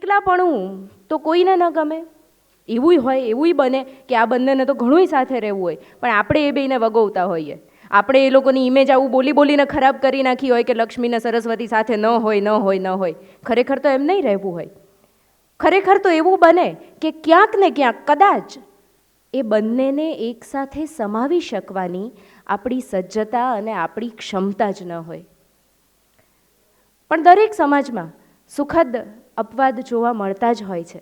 એકલાપણું તો કોઈને ન ગમે. એવું બને કે આ બંનેને તો ઘણું સાથે રહેવું હોય, પણ આપણે એ બેને વગોવતા હોઈએ. આપણે એ લોકોની ઇમેજ આવું બોલીને ખરાબ કરી નાખી હોય કે લક્ષ્મીને સરસ્વતી સાથે ન હોય. ખરેખર તો એમ નહીં રહેવું હોય. ખરેખર તો એવું બને કે ક્યાંક ને ક્યાંક કદાચ એ બંનેને એકસાથે સમાવી શકવાની આપણી સજ્જતા અને આપણી ક્ષમતા જ ન હોય. પણ દરેક સમાજમાં સુખદ અપવાદ જોવા મળતા જ હોય છે.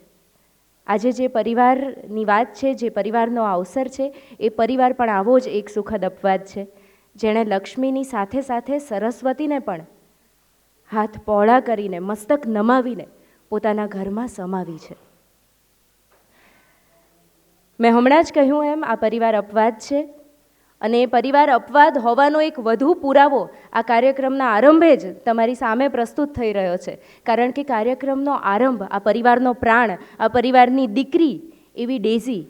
આજે જે પરિવારની વાત છે, જે પરિવારનો અવસર છે, એ પરિવાર પણ આવો જ એક સુખદ અપવાદ છે, જેણે લક્ષ્મીની સાથે સાથે સરસ્વતીને પણ હાથ પહોળા કરીને, મસ્તક નમાવીને પોતાના ઘરમાં સમાવી છે. મેં હમણાં જ કહ્યું એમ, આ પરિવાર અપવાદ છે, અને એ પરિવાર અપવાદ હોવાનો એક વધુ પુરાવો આ કાર્યક્રમના આરંભે જ તમારી સામે પ્રસ્તુત થઈ રહ્યો છે. કારણ કે કાર્યક્રમનો આરંભ આ પરિવારનો પ્રાણ, આ પરિવારની દીકરી એવી ડેઝી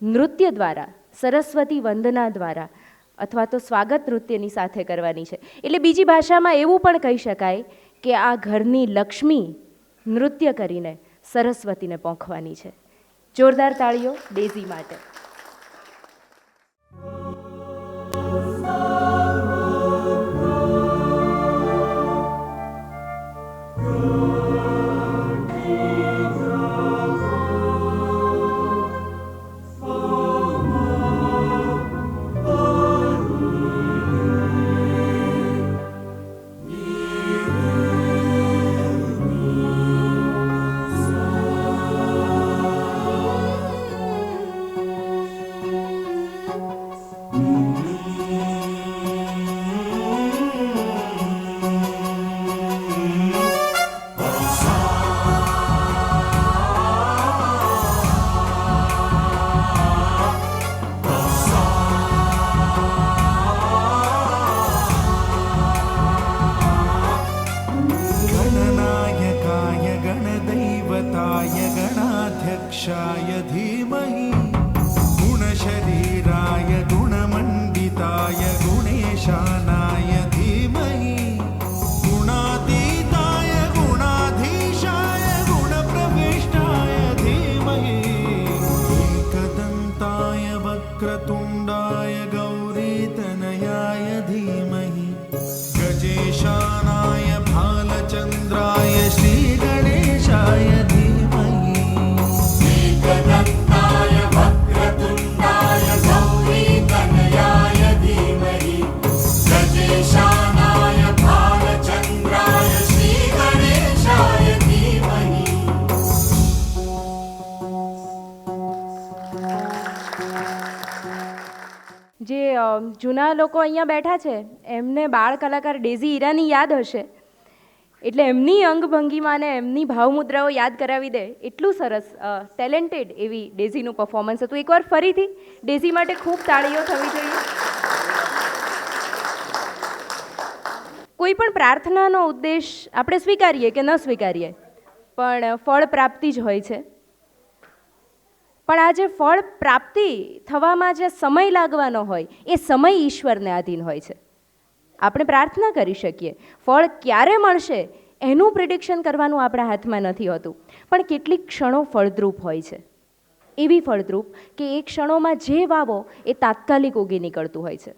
નૃત્ય દ્વારા, સરસ્વતી વંદના દ્વારા અથવા તો સ્વાગત નૃત્યની સાથે કરવાની છે. એટલે બીજી ભાષામાં એવું પણ કહી શકાય કે આ ઘરની લક્ષ્મી નૃત્ય કરીને સરસ્વતીને પોંખવાની છે. જોરદાર તાળીઓ ડેઝી માટે. गणाध्यक्षाय धीमहि गुणशरीराय गुणमण्डिताय गुणेशानाय धीमहि गुणातीताय गुणाधीशाय गुणप्रविष्टाय धीमहि एकदन्ताय वक्रतुण्डाय गौरीतनयाय धीमहि गजेशानाय भालचन्द्राय श्रीगणेशाय જે જૂના લોકો અહીંયા બેઠા છે એમને બાળ કલાકાર ડેઝી ઈરાની યાદ હશે, એટલે એમની અંગભંગીમાં અને એમની ભાવમુદ્રાઓ યાદ કરાવી દે એટલું સરસ ટેલેન્ટેડ એવી ડેઝીનું પરફોર્મન્સ હતું. એકવાર ફરીથી ડેઝી માટે ખૂબ તાળીઓ થવી જોઈએ. કોઈ પણ પ્રાર્થનાનો ઉદ્દેશ આપણે સ્વીકારીએ કે ન સ્વીકારીએ, પણ ફળ પ્રાપ્તિ જ હોય છે. પણ આ જે ફળ પ્રાપ્તિ થવામાં જે સમય લાગવાનો હોય એ સમય ઈશ્વરને આધીન હોય છે. આપણે પ્રાર્થના કરી શકીએ, ફળ ક્યારે મળશે એનું પ્રિડિક્શન કરવાનું આપણા હાથમાં નથી હોતું, પણ કેટલીક ક્ષણો ફળદ્રુપ હોય છે. એવી ફળદ્રુપ કે એ ક્ષણોમાં જે વાવો એ તાત્કાલિક ઉગી નીકળતું હોય છે.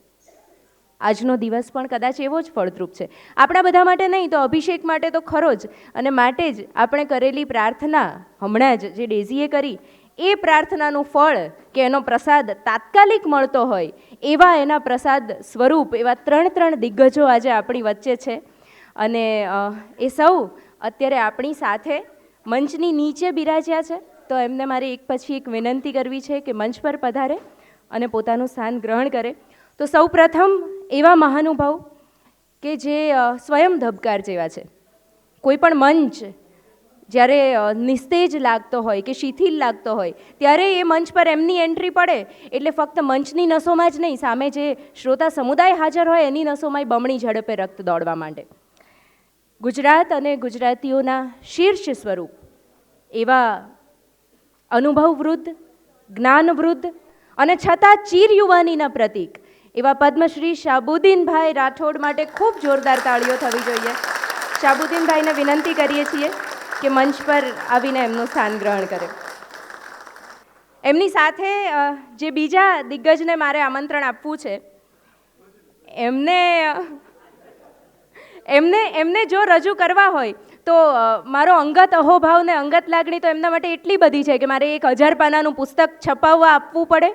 આજનો દિવસ પણ કદાચ એવો જ ફળદ્રુપ છે. આપણા બધા માટે નહીં તો અભિષેક માટે તો ખરો જ, અને માટે જ આપણે કરેલી પ્રાર્થના હમણાં જ જે ડેઝીએ કરી એ પ્રાર્થનાનું ફળ કે એનો પ્રસાદ તાત્કાલિક મળતો હોય એવા એના પ્રસાદ સ્વરૂપ એવા 3 દિગ્ગજો આજે આપણી વચ્ચે છે. અને એ સૌ અત્યારે આપણી સાથે મંચની નીચે બિરાજ્યા છે, તો એમને મારી એક પછી એક વિનંતી કરવી છે કે મંચ પર પધારે અને પોતાનું સ્થાન ગ્રહણ કરે. તો સૌ પ્રથમ એવા મહાનુભાવ કે જે સ્વયં ધબકાર જેવા છે. કોઈ પણ મંચ જ્યારે નિસ્તેજ લાગતો હોય કે શિથિલ લાગતો હોય ત્યારે એ મંચ પર એમની એન્ટ્રી પડે એટલે ફક્ત મંચની નસોમાં જ નહીં, સામે જે શ્રોતા સમુદાય હાજર હોય એની નસોમાં બમણી ઝડપે રક્ત દોડવા માંડે. ગુજરાત અને ગુજરાતીઓના શીર્ષ સ્વરૂપ એવા અનુભવવૃદ્ધ, જ્ઞાનવૃદ્ધ અને છતાં ચીર યુવાનીના પ્રતીક એવા પદ્મશ્રી શાબુદ્દીનભાઈ રાઠોડ માટે ખૂબ જોરદાર તાળીઓ થવી જોઈએ. શાબુદ્દીનભાઈને વિનંતી કરીએ છીએ કે મંચ પર આવીને એમનું સ્થાન ગ્રહણ કરે. એમની સાથે જે બીજા દિગ્ગજને મારે આમંત્રણ આપવું છે, એમને એમને એમને જો રજૂ કરવા હોય તો મારો અંગત અહોભાવ ને અંગત લાગણી તો એમના માટે એટલી બધી છે કે મારે 1000 પાનાનું પુસ્તક છપાવવા આપવું પડે.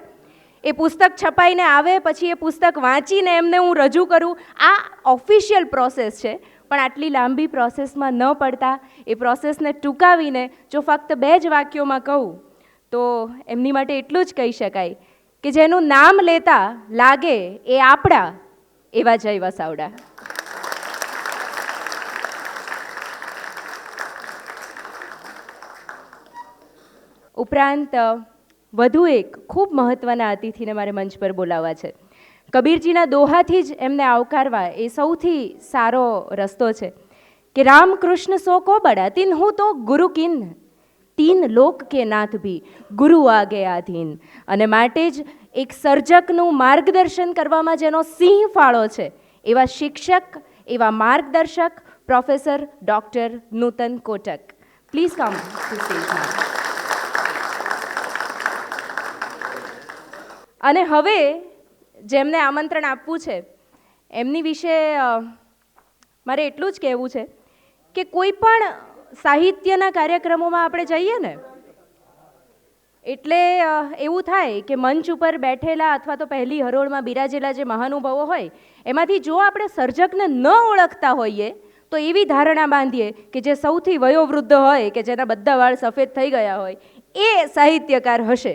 એ પુસ્તક છપાઈને આવે પછી એ પુસ્તક વાંચીને એમને હું રજૂ કરું. આ ઓફિશિયલ પ્રોસેસ છે, પણ આટલી લાંબી પ્રોસેસમાં ન પડતા એ પ્રોસેસને ટૂંકાવીને જો ફક્ત 2 જ વાક્યોમાં કહું તો એમની માટે એટલું જ કહી શકાય કે જેનું નામ લેતા લાગે એ આપણા એવા જય વસાવડા. ઉપરાંત વધુ એક ખૂબ મહત્ત્વના અતિથિને મારે મંચ પર બોલાવવા છે. કબીરજીના દોહાથી જ એમને આવકારવા એ સૌથી સારો રસ્તો છે કે રામકૃષ્ણ સો કો બડા તીન હું તો ગુરુ કિન તીન લોક કે નાથ ભી ગુરુ આગે આધીન. અને માટે જ એક સર્જકનું માર્ગદર્શન કરવામાં જેનો સિંહ ફાળો છે એવા શિક્ષક, એવા માર્ગદર્શક professor doctor Nutan Kotak. Please come to stage. અને હવે જેમને આમંત્રણ આપવું છે એમની વિશે મારે એટલું જ કહેવું છે કે કોઈ પણ સાહિત્યના કાર્યક્રમોમાં આપણે જઈએ ને એટલે એવું થાય કે મંચ ઉપર બેઠેલા અથવા તો પહેલી હરોળમાં બિરાજેલા જે મહાનુભાવો હોય એમાંથી જો આપણે સર્જકને ન ઓળખતા હોઈએ તો એવી ધારણા બાંધીએ કે જે સૌથી વયોવૃદ્ધ હોય, કે જેના બધા વાળ સફેદ થઈ ગયા હોય, એ સાહિત્યકાર હશે,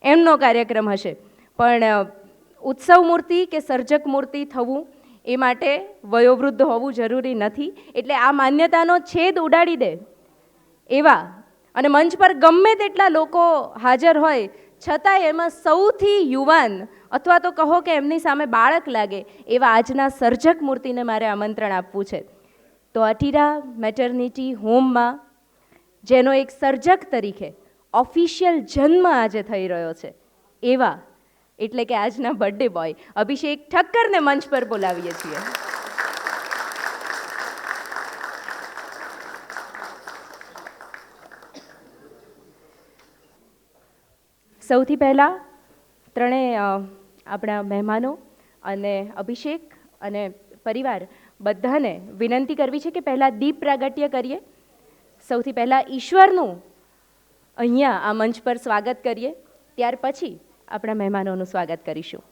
એમનો કાર્યક્રમ હશે. પણ ઉત્સવ મૂર્તિ કે સર્જક મૂર્તિ થવું એ માટે વયોવૃદ્ધ હોવું જરૂરી નથી. એટલે આ માન્યતાનો છેદ ઉડાડી દે એવા, અને મંચ પર ગમે તેટલા લોકો હાજર હોય છતાંય એમાં સૌથી યુવાન અથવા તો કહો કે એમની સામે બાળક લાગે એવા આજના સર્જક મૂર્તિને મારે આમંત્રણ આપવું છે. તો અટીરા મેટર્નિટી હોમમાં જેનો એક સર્જક તરીકે ઓફિશિયલ જન્મ આજે થઈ રહ્યો છે એવા, એટલે કે આજના બર્થડે બોય અભિષેક ઠક્કરને મંચ પર બોલાવીએ છીએ. સૌથી પહેલાં ત્રણેય આપણા મહેમાનો અને અભિષેક અને પરિવાર બધાને વિનંતી કરવી છે કે પહેલાં દીપ પ્રાગટ્ય કરીએ. સૌથી પહેલાં ઈશ્વરનું અહીંયા આ મંચ પર સ્વાગત કરીએ, ત્યાર પછી આપણા મહેમાનોનું સ્વાગત કરીશું.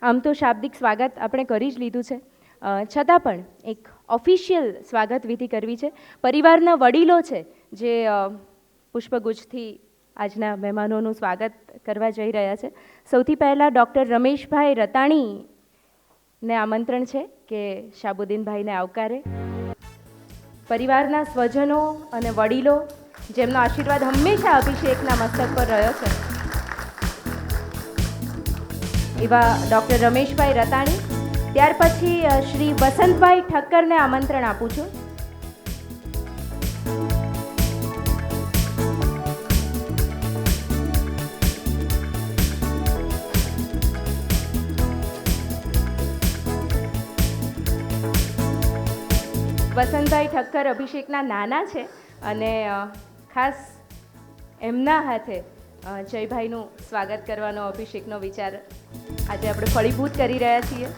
આમ તો શાબ્દિક સ્વાગત આપણે કરી જ લીધું છે, છતાં પણ એક ઓફિશિયલ સ્વાગત વિધિ કરવી છે. પરિવારના વડીલો છે જે પુષ્પગુચ્છથી આજના મહેમાનોનું સ્વાગત કરવા જઈ રહ્યા છે. સૌથી પહેલાં ડૉક્ટર રમેશભાઈ રતાણીને આમંત્રણ છે કે શાબુદ્દીનભાઈને આવકારે. પરિવારના સ્વજનો અને વડીલો જેમનો આશીર્વાદ હંમેશા અભિષેકના મસ્તક પર રહ્યો છે એવા ડૉક્ટર રમેશભાઈ રતાણી. ત્યાર પછી શ્રી વસંતભાઈ ઠક્કરને આમંત્રણ આપું છું. વસંતભાઈ ઠક્કર અભિષેકના નાના છે અને ખાસ એમના હાથે જયભાઈનું સ્વાગત કરવાનો અભિષેકનો વિચાર આજે આપણે ફળીભૂત કરી રહ્યા છીએ.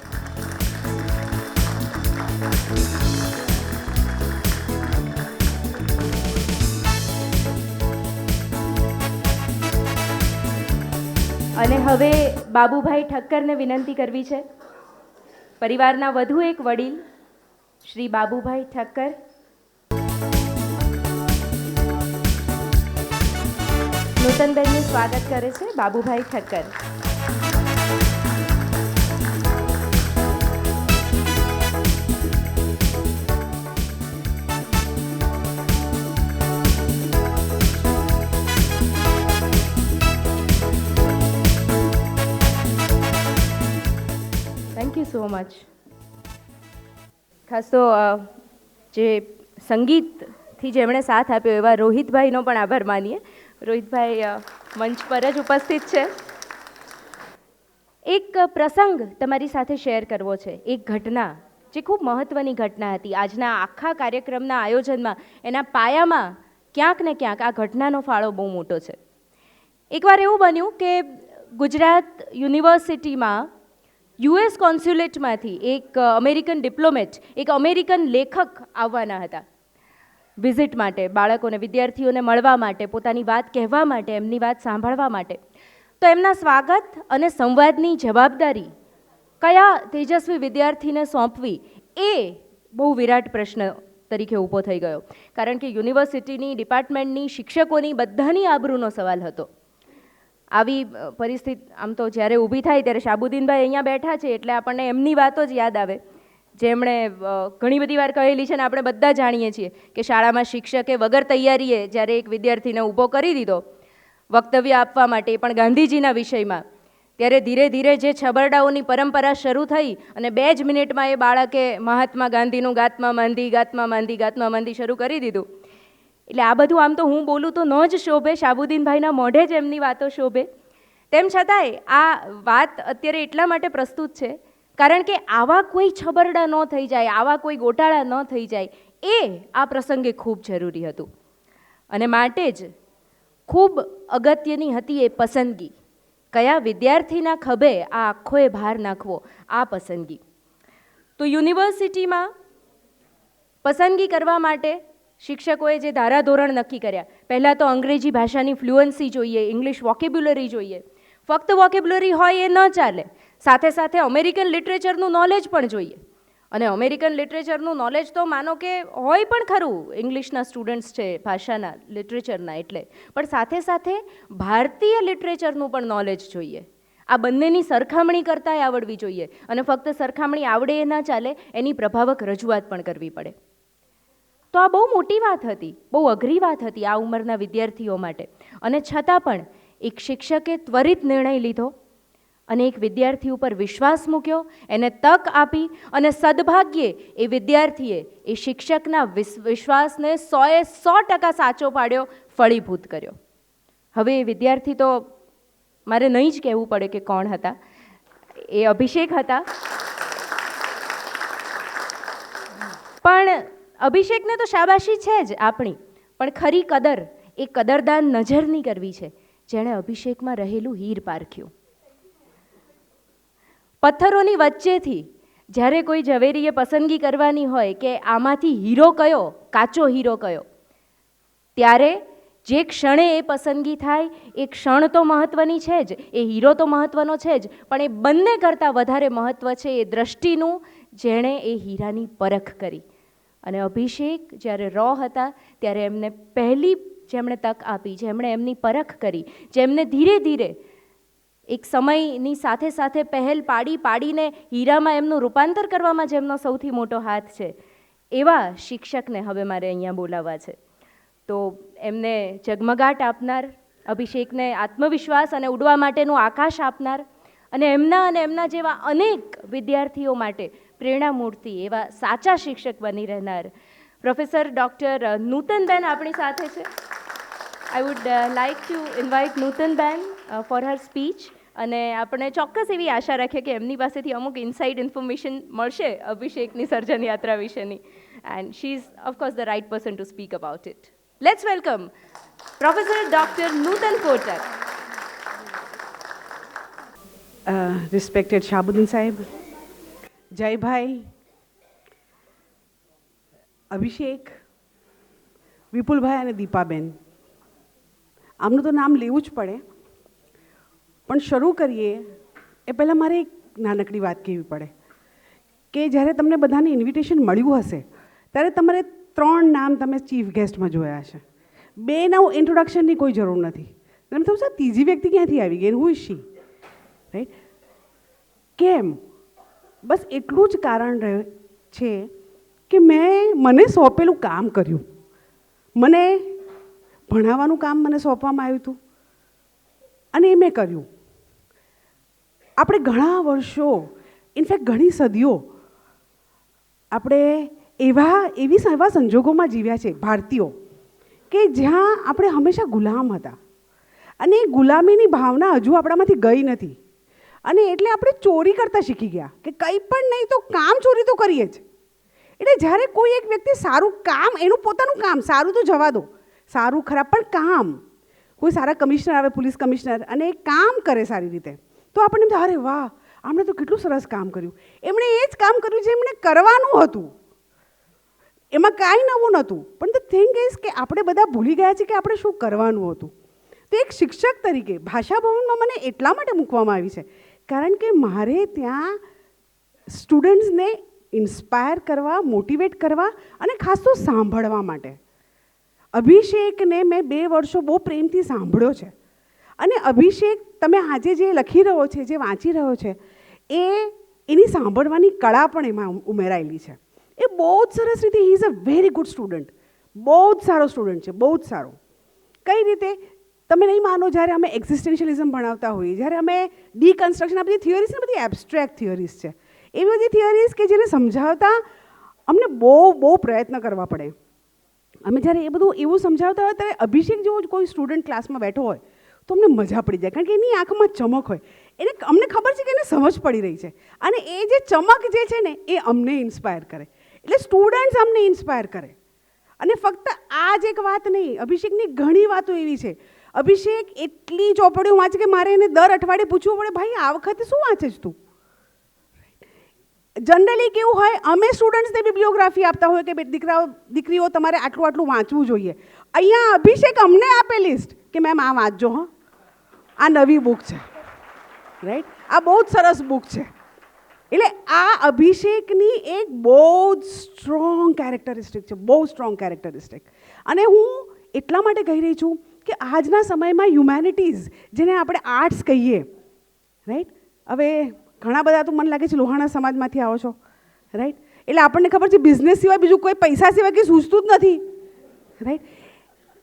અને હવે બાબુભાઈ ઠક્કરને વિનંતી કરવી છે પરિવારના વધુ એક વડીલ શ્રી બાબુભાઈ ઠક્કર નૂતનબેનનું સ્વાગત કરે છે Babubhai Thakkar. Thank you so much. ખાસ તો જે સંગીતથી જેમણે સાથ આપ્યો એવા રોહિતભાઈનો પણ આભાર માનીએ. રોહિતભાઈ મંચ પર જ ઉપસ્થિત છે. એક પ્રસંગ તમારી સાથે શેર કરવો છે, એક ઘટના જે ખૂબ મહત્ત્વની ઘટના હતી. આજના આખા કાર્યક્રમના આયોજનમાં એના પાયામાં ક્યાંક ને ક્યાંક આ ઘટનાનો ફાળો બહુ મોટો છે. એકવાર એવું બન્યું કે ગુજરાત યુનિવર્સિટીમાં યુએસ કોન્સ્યુલેટમાંથી એક અમેરિકન ડિપ્લોમેટ, એક અમેરિકન લેખક આવવાના હતા વિઝિટ માટે, બાળકોને વિદ્યાર્થીઓને મળવા માટે, પોતાની વાત કહેવા માટે, એમની વાત સાંભળવા માટે. તો એમના સ્વાગત અને સંવાદની જવાબદારી કયા તેજસ્વી વિદ્યાર્થીને સોંપવી એ બહુ વિરાટ પ્રશ્ન તરીકે ઊભો થઈ ગયો. કારણ કે યુનિવર્સિટીની, ડિપાર્ટમેન્ટની, શિક્ષકોની બધાની આબરૂનો સવાલ હતો. આવી પરિસ્થિતિ આમ તો જ્યારે ઊભી થાય ત્યારે શાબુદ્દીનભાઈ અહીંયા બેઠા છે એટલે આપણને એમની વાતો જ યાદ આવે જેમણે ઘણી બધી વાર કહેલી છે ને આપણે બધા જાણીએ છીએ કે શાળામાં શિક્ષકે વગર તૈયારીએ જ્યારે એક વિદ્યાર્થીને ઊભો કરી દીધો વક્તવ્ય આપવા માટે, એ પણ ગાંધીજીના વિષયમાં, ત્યારે ધીરે ધીરે જે છબરડાઓની પરંપરા શરૂ થઈ અને 2 જ મિનિટમાં એ બાળકે મહાત્મા ગાંધીનું ગાત્મા માંદી ગાત્મા માંદી ગાત્મા માંદી શરૂ કરી દીધું. એટલે આ બધું આમ તો હું બોલું તો ન જ શોભે, શાબુદ્દીનભાઈના મોઢે જ એમની વાતો શોભે. તેમ છતાંય આ વાત અત્યારે એટલા માટે પ્રસ્તુત છે કારણ કે આવા કોઈ છબરડા ન થઈ જાય, આવા કોઈ ગોટાળા ન થઈ જાય, એ આ પ્રસંગે ખૂબ જરૂરી હતું. અને માટે જ ખૂબ અગત્યની હતી એ પસંદગી. કયા વિદ્યાર્થીના ખભે આ આખોય ભાર નાખવો, આ પસંદગી. તો યુનિવર્સિટીમાં પસંદગી કરવા માટે શિક્ષકોએ જે ધારાધોરણ નક્કી કર્યા, પહેલાં તો અંગ્રેજી ભાષાની ફ્લુઅન્સી જોઈએ, ઇંગ્લિશ વોકેબ્યુલરી જોઈએ. ફક્ત વોકેબ્યુલરી હોય એ ન ચાલે, સાથે સાથે અમેરિકન લિટરેચરનું નોલેજ પણ જોઈએ. અને અમેરિકન લિટરેચરનું નોલેજ તો માનો કે હોય પણ ખરું, ઇંગ્લિશના સ્ટુડન્ટ્સ છે ભાષાના, લિટરેચરના, એટલે પણ સાથે સાથે ભારતીય લિટરેચરનું પણ નોલેજ જોઈએ. આ બંનેની સરખામણી કરતાંય આવડવી જોઈએ. અને ફક્ત સરખામણી આવડે એ ના ચાલે, એની પ્રભાવક રજૂઆત પણ કરવી પડે. તો આ બહુ મોટી વાત હતી, બહુ અઘરી વાત હતી આ ઉંમરના વિદ્યાર્થીઓ માટે. અને છતાં પણ એક શિક્ષકે ત્વરિત નિર્ણય લીધો અને એક વિદ્યાર્થી ઉપર વિશ્વાસ મૂક્યો, એને તક આપી અને સદભાગ્યે એ વિદ્યાર્થીએ એ શિક્ષકના વિશ્વાસને 100% સાચો પાડ્યો, ફળીભૂત કર્યો. હવે એ વિદ્યાર્થી તો મારે નહીં જ કહેવું પડે કે કોણ હતા, એ અભિષેક હતા. પણ અભિષેકને તો શાબાશી છે જ આપણી, પણ ખરી કદર એ કદરદાન નજરની કરવી છે જેણે અભિષેકમાં રહેલું હીર પારખ્યું. પથ્થરોની વચ્ચેથી જ્યારે કોઈ ઝવેરીએ પસંદગી કરવાની હોય કે આમાંથી હીરો કયો, કાચો હીરો કયો, ત્યારે જે ક્ષણે એ પસંદગી થાય એ ક્ષણ તો મહત્ત્વની છે જ, એ હીરો તો મહત્ત્વનો છે જ, પણ એ બંને કરતાં વધારે મહત્ત્વ છે એ દ્રષ્ટિનું જેણે એ હીરાની પરખ કરી. અને અભિષેક જ્યારે રો હતા ત્યારે એમને પહેલી જેમણે તક આપી, જેમણે એમની પરખ કરી, જેમને ધીરે ધીરે એક સમયની સાથે સાથે પહેલ પાડીને હીરામાં એમનું રૂપાંતર કરવામાં જેમનો સૌથી મોટો હાથ છે, એવા શિક્ષકને હવે મારે અહીંયા બોલાવવા છે. તો એમને ઝગમગાટ આપનાર, અભિષેકને આત્મવિશ્વાસ અને ઉડવા માટેનું આકાશ આપનાર, અને એમના જેવા અનેક વિદ્યાર્થીઓ માટે પ્રેરણામૂર્તિ એવા સાચા શિક્ષક બની રહેનાર પ્રોફેસર ડૉક્ટર નૂતનબેન આપણી સાથે છે. I would like to invite નૂતનબેન for her speech. અને આપણે ચોક્કસ એવી આશા રાખીએ કે એમની પાસેથી અમુક ઇનસાઇડ ઇન્ફોર્મેશન મળશે અભિષેકની સર્જન યાત્રા વિશેની. And she is of course the right person to speak about it. Let's welcome professor doctor Nutan Kotak. Respected Shabuddin Sahib, Jaibai, Abhishek, Vipulbhai અને દીપાબેન, આમનું તો નામ લેવું જ પડે. પણ શરૂ કરીએ એ પહેલાં મારે એક નાનકડી વાત કહેવી પડે કે જ્યારે તમને બધાને ઇન્વિટેશન મળ્યું હશે ત્યારે તમારે 3 નામ તમે ચીફ ગેસ્ટમાં જોયા હશે. 2 ઇન્ટ્રોડક્શનની કોઈ જરૂર નથી. તમે થયું સર ત્રીજી વ્યક્તિ ક્યાંથી આવી ગઈ, હુ ઇઝ શી, રાઈટ? કેમ? બસ એટલું જ કારણ રહે છે કે મને સોંપેલું કામ કર્યું. મને ભણાવવાનું કામ મને સોંપવામાં આવ્યું હતું અને એ મેં કર્યું. આપણે ઘણા વર્ષો, ઇનફેક્ટ ઘણી સદીઓ આપણે એવા સંજોગોમાં જીવ્યા છે ભારતીયો કે જ્યાં આપણે હંમેશા ગુલામ હતા અને એ ગુલામીની ભાવના હજુ આપણામાંથી ગઈ નથી. અને એટલે આપણે ચોરી કરતા શીખી ગયા કે કંઈ પણ નહીં તો કામ ચોરી તો કરીએ જ. એટલે જ્યારે કોઈ એક વ્યક્તિ સારું કામ, એનું પોતાનું કામ સારું તો જવા દો, સારું ખરાબ પણ કામ, કોઈ સારા કમિશનર આવે, પોલીસ કમિશનર, અને એ કામ કરે સારી રીતે, તો આપણને એમ થાય, અરે વાહ, આમણે તો કેટલું સરસ કામ કર્યું. એમણે એ જ કામ કર્યું જે એમણે કરવાનું હતું, એમાં કાંઈ નવું નહોતું. પણ ધ થિંગ ઇઝ કે આપણે બધા ભૂલી ગયા છે કે આપણે શું કરવાનું હતું. તો એક શિક્ષક તરીકે ભાષા ભવનમાં મને એટલા માટે મૂકવામાં આવી છે કારણ કે મારે ત્યાં સ્ટુડન્ટ્સને ઇન્સ્પાયર કરવા, મોટિવેટ કરવા અને ખાસ તો સાંભળવા માટે. અભિષેકને મેં 2 વર્ષો બહુ પ્રેમથી સાંભળ્યો છે. અને અભિષેક, તમે આજે જે લખી રહ્યો છે, જે વાંચી રહ્યો છે, એની સાંભળવાની કળા પણ એમાં ઉમેરાયેલી છે. એ બહુ જ સરસ રીતે, he is a very good student, બહુ જ સારો સ્ટુડન્ટ છે, બહુ જ સારો. કઈ રીતે? તમે નહીં માનો, જ્યારે અમે એક્ઝિસ્ટેન્શિયલિઝમ ભણાવતા હોઈએ, જ્યારે અમે ડીકન્સ્ટ્રક્શન, આ બધી થિયરીઝ ને બધી એબ્સ્ટ્રેક્ટ થિયરીઝ છે, એવી બધી થિયરીઝ કે જેને સમજાવતા અમને બહુ પ્રયત્ન કરવા પડે. અમે જ્યારે એ બધું એવું સમજાવતા હોય ત્યારે અભિષેક જેવો જ કોઈ સ્ટુડન્ટ ક્લાસમાં બેઠો હોય તો અમને મજા પડી જાય, કારણ કે એની આંખમાં ચમક હોય. અમને ખબર છે કે એને સમજ પડી રહી છે અને એ જે ચમક જે છે ને એ અમને ઇન્સ્પાયર કરે. એટલે સ્ટુડન્ટ્સ અમને ઇન્સ્પાયર કરે. અને ફક્ત આ જ એક વાત નહીં, અભિષેકની ઘણી વાતો એવી છે. અભિષેક એટલી ચોપડીઓ વાંચે કે મારે એને દર અઠવાડિયે પૂછવું પડે, ભાઈ આ વખતે શું વાંચે છે તું? જનરલી કેવું હોય, અમે સ્ટુડન્ટ્સને બિબ્લિયોગ્રાફી આપતા હોય કે દીકરીઓ તમારે આટલું વાંચવું જોઈએ. અહીંયા અભિષેક અમને આપે લિસ્ટ કે મેમ આ વાંચજો, હં, આ નવી બુક છે, રાઈટ, આ બહુ જ સરસ બુક છે. એટલે આ અભિષેકની એક બહુ જ સ્ટ્રોંગ કેરેક્ટરિસ્ટિક છે, બહુ સ્ટ્રોંગ કેરેક્ટરિસ્ટિક. અને હું એટલા માટે કહી રહી છું કે આજના સમયમાં હ્યુમેનિટીઝ, જેને આપણે આર્ટ્સ કહીએ, રાઈટ, હવે ઘણા બધા તો મને લાગે છે લોહાણા સમાજમાંથી આવો છો, રાઈટ, એટલે આપણને ખબર છે બિઝનેસ સિવાય બીજું કોઈ, પૈસા સિવાય કંઈ સૂઝતું જ નથી, રાઈટ.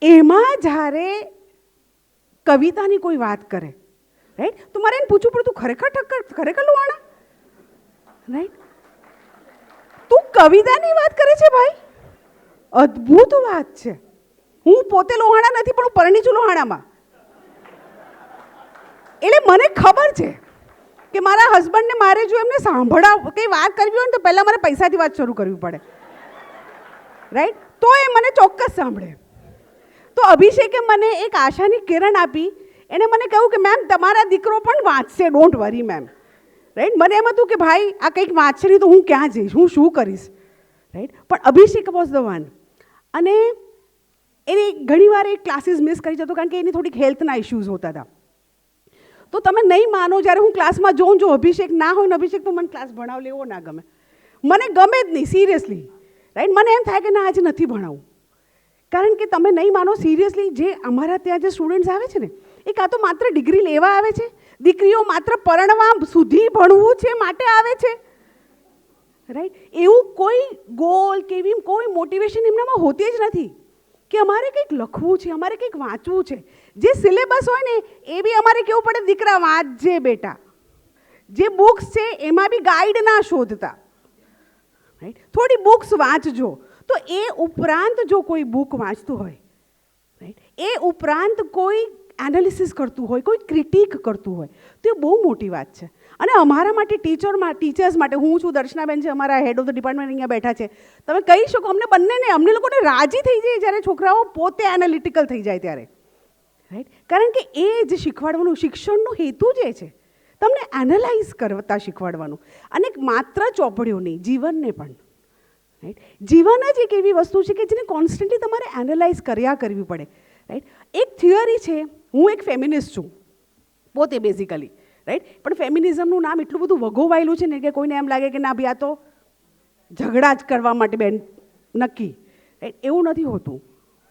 એમાં જ્યારે કવિતાની કોઈ વાત કરે, રાઈટ, તો મારે એને પૂછવું પડતું, ખરેખર લોહાણા, રાઈટ, તું કવિતાની વાત કરે છે ભાઈ, અદ્ભુત વાત છે. હું પોતે લોહાણા નથી પણ હું પરણી છું લોહાણામાં. એટલે મને ખબર છે કે મારા હસબન્ડને મારે જો એમને સાંભળવા કંઈ વાત કરવી હોય ને તો પહેલાં મારે પૈસાથી વાત શરૂ કરવી પડે, રાઈટ, તો એ મને ચોક્કસ સાંભળે. તો અભિષેકે મને એક આશાની કિરણ આપી. એણે મને કહ્યું કે મેમ તમારા દીકરો પણ વાંચશે, ડોન્ટ વરી મેમ, રાઈટ. મને એમ હતું કે ભાઈ આ કંઈક વાંચશે નહીં તો હું ક્યાં જઈશ, હું શું કરીશ, રાઈટ. પણ અભિષેક વોઝ ધ વન. અને એને ઘણીવાર એ ક્લાસીસ મિસ કરી જતો કારણ કે એની થોડીક હેલ્થના ઇશ્યુઝ હોતા હતા. તો તમે નહીં માનો, જ્યારે હું ક્લાસમાં જોઉં, જો અભિષેક ના હોય ને અભિષેક તો મને ક્લાસ ભણાવ લેવો ના ગમે, મને ગમે જ નહીં, સિરિયસલી, રાઈટ. મને એમ થાય કે ના આજે નથી ભણાવું, કારણ કે તમે નહીં માનો, સિરિયસલી જે અમારા ત્યાં જે સ્ટુડન્ટ્સ આવે છે ને એ કાં તો માત્ર ડિગ્રી લેવા આવે છે, દીકરીઓ માત્ર પરણવા સુધી ભણવું છે માટે આવે છે, રાઈટ. એવું કોઈ ગોલ કે એવી કોઈ મોટિવેશન એમનામાં હોતી જ નથી કે અમારે કંઈક લખવું છે, અમારે કંઈક વાંચવું છે. જે સિલેબસ હોય ને એ બી અમારે કેવું પડે, દીકરા વાંચજે બેટા. જે બુક્સ છે એમાં બી ગાઈડ ના શોધતા, રાઈટ, થોડી બુક્સ વાંચજો. તો એ ઉપરાંત જો કોઈ બુક વાંચતું હોય, રાઈટ, એ ઉપરાંત કોઈ એનાલિસિસ કરતું હોય, કોઈ ક્રિટિક કરતું હોય, તો એ બહુ મોટી વાત છે. અને અમારા માટે ટીચર્સ માટે, હું છું, દર્શનાબેન છે, અમારા હેડ ઓફ ધ ડિપાર્ટમેન્ટ અહીંયા બેઠા છે, તમે કહી શકો અમને બંનેને, અમને લોકોને રાજી થઈ જાય જ્યારે છોકરાઓ પોતે એનાલિટિકલ થઈ જાય ત્યારે, રાઈટ. કારણ કે એ જ શીખવાડવાનું, શિક્ષણનો હેતુ જે છે તમને એનાલાઇઝ કરતા શીખવાડવાનું. અને માત્ર ચોપડીઓ નહીં, જીવનને પણ, રાઈટ. જીવન જ એક એવી વસ્તુ છે કે જેને કોન્સ્ટન્ટલી તમારે એનાલાઇઝ કરવી પડે, રાઈટ. એક થિયરી છે, હું એક ફેમિનિસ્ટ છું, પોતે બેઝિકલી, રાઈટ. પણ ફેમિનિઝમનું નામ એટલું બધું વગોવાયેલું છે ને કે કોઈને એમ લાગે કે ના ભાઈ આ તો ઝઘડા જ કરવા માટે બેન નક્કી, રાઈટ. એવું નથી હોતું,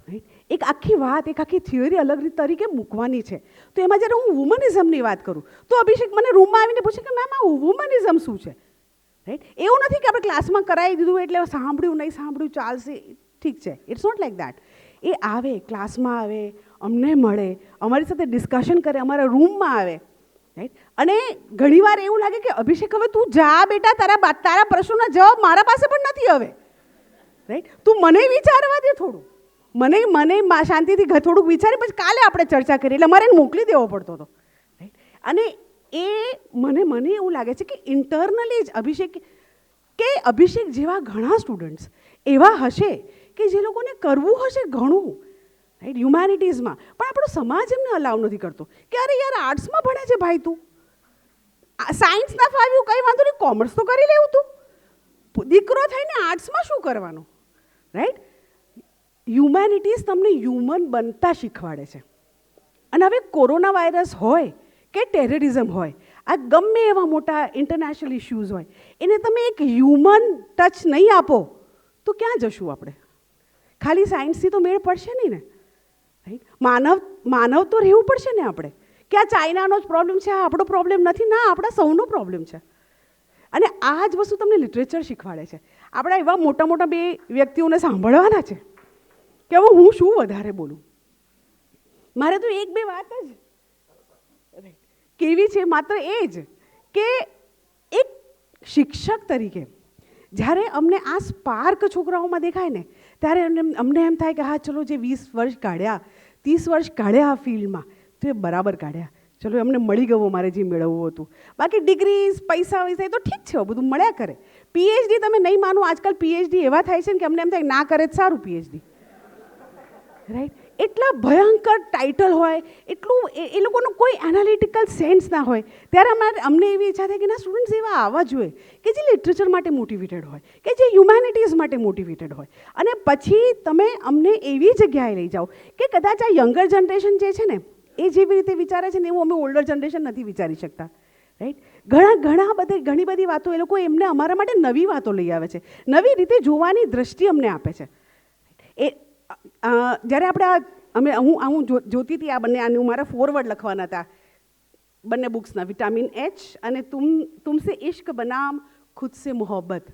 રાઈટ. એક આખી વાત, એક આખી થિયરી અલગ રીત તરીકે મૂકવાની છે. તો એમાં જ્યારે હું વુમનિઝમની વાત કરું તો અભિષેક મને રૂમમાં આવીને પૂછે કે મેમ આ વુમનિઝમ શું છે, રાઈટ. એવું નથી કે આપણે ક્લાસમાં કરાવી દીધું એટલે સાંભળ્યું નહીં સાંભળ્યું ચાલશે, ઠીક છે. It's not like that. એ આવે, ક્લાસમાં આવે, અમને મળે, અમારી સાથે ડિસ્કશન કરે, અમારા રૂમમાં આવે, રાઈટ. અને ઘણીવાર એવું લાગે કે અભિષેક હવે તું જા બેટા, તારા પ્રશ્નોના જવાબ મારા પાસે પણ નથી હવે, રાઈટ. તું મને વિચારવા દે થોડું, મને શાંતિથી થોડુંક વિચારી પછી કાલે આપણે ચર્ચા કરીએ. એટલે મારે એને મોકલી દેવો પડતો હતો, રાઈટ. અને એ મને એવું લાગે છે કે ઇન્ટરનલી જ અભિષેક જેવા ઘણા સ્ટુડન્ટ્સ એવા હશે કે જે લોકોને કરવું હશે ઘણું, રાઈટ, હ્યુમેનિટીઝમાં, પણ આપણો સમાજ એમને અલાઉ નથી કરતો કે અરે યાર આર્ટ્સમાં ભણે છે ભાઈ, તું સાયન્સ ના ફાવ્યું કંઈ વાંધો નહીં, કોમર્સ તો કરી લેવું, તું દીકરો થઈને આર્ટ્સમાં શું કરવાનું, રાઈટ. હ્યુમેનિટીઝ તમને હ્યુમન બનતા શીખવાડે છે. અને હવે કોરોના વાયરસ હોય કે ટેરરિઝમ હોય, આ ગમે એવા મોટા ઇન્ટરનેશનલ ઇશ્યુઝ હોય, એને તમે એક હ્યુમન ટચ નહીં આપો તો ક્યાં જશું આપણે? ખાલી સાયન્સથી તો મેળ પડશે નહીં ને, રાઈટ. માનવ તો રહેવું પડશે ને આપણે, કે આ ચાઇનાનો જ પ્રોબ્લેમ છે, આ આપણો પ્રોબ્લેમ નથી, ના આપણા સૌનો પ્રોબ્લેમ છે. અને આ જ વસ્તુ તમને લિટરેચર શીખવાડે છે. આપણા એવા મોટા મોટા બે વ્યક્તિઓને સાંભળવાના છે કે હવે હું શું વધારે બોલું, મારે તો એક બે વાત જ કેવી છે, માત્ર એ જ કે એક શિક્ષક તરીકે જ્યારે અમને આ સ્પાર્ક છોકરાઓમાં દેખાય ને ત્યારે અમને એમ થાય કે હા ચલો જે 20 વર્ષ કાઢ્યા 30 વર્ષ કાઢ્યા આ ફિલ્ડમાં તો એ બરાબર કાઢ્યા, ચલો અમને મળી ગયું મારે જે મેળવવું હતું. બાકી ડિગ્રીઝ પૈસા વૈસા તો ઠીક છે, બધું મળ્યા કરે. પીએચડી તમે નહીં માનો, આજકાલ પીએચડી એવા થાય છે ને કે અમને એમ થાય ના કરે જ સારું પીએચડી, રાઈટ. એટલા ભયંકર ટાઇટલ હોય, એટલું એ લોકોનું કોઈ એનાલિટિકલ સેન્સ ના હોય. ત્યારે અમને એવી ઈચ્છા થાય કે ના સ્ટુડન્ટ્સ એવા આવવા જોઈએ કે જે લિટરેચર માટે મોટિવેટેડ હોય, કે જે હ્યુમેનિટીઝ માટે મોટિવેટેડ હોય. અને પછી તમે અમને એવી જગ્યાએ લઈ જાઓ કે કદાચ આ યંગર જનરેશન જે છે ને એ જેવી રીતે વિચારે છે ને એવું અમે ઓલ્ડર જનરેશન નથી વિચારી શકતા, રાઈટ. ઘણી બધી વાતો એ લોકો એમને અમારા માટે નવી વાતો લઈ આવે છે, નવી રીતે જોવાની દ્રષ્ટિ અમને આપે છે. એ જ્યારે હું જોતી હતી આ બંને, આનું મારા ફોરવર્ડ લખવાના હતા બંને બુક્સના, વિટામિન એચ અને તુમસે ઇશ્ક બનામ ખુદ સે મોહબ્બત.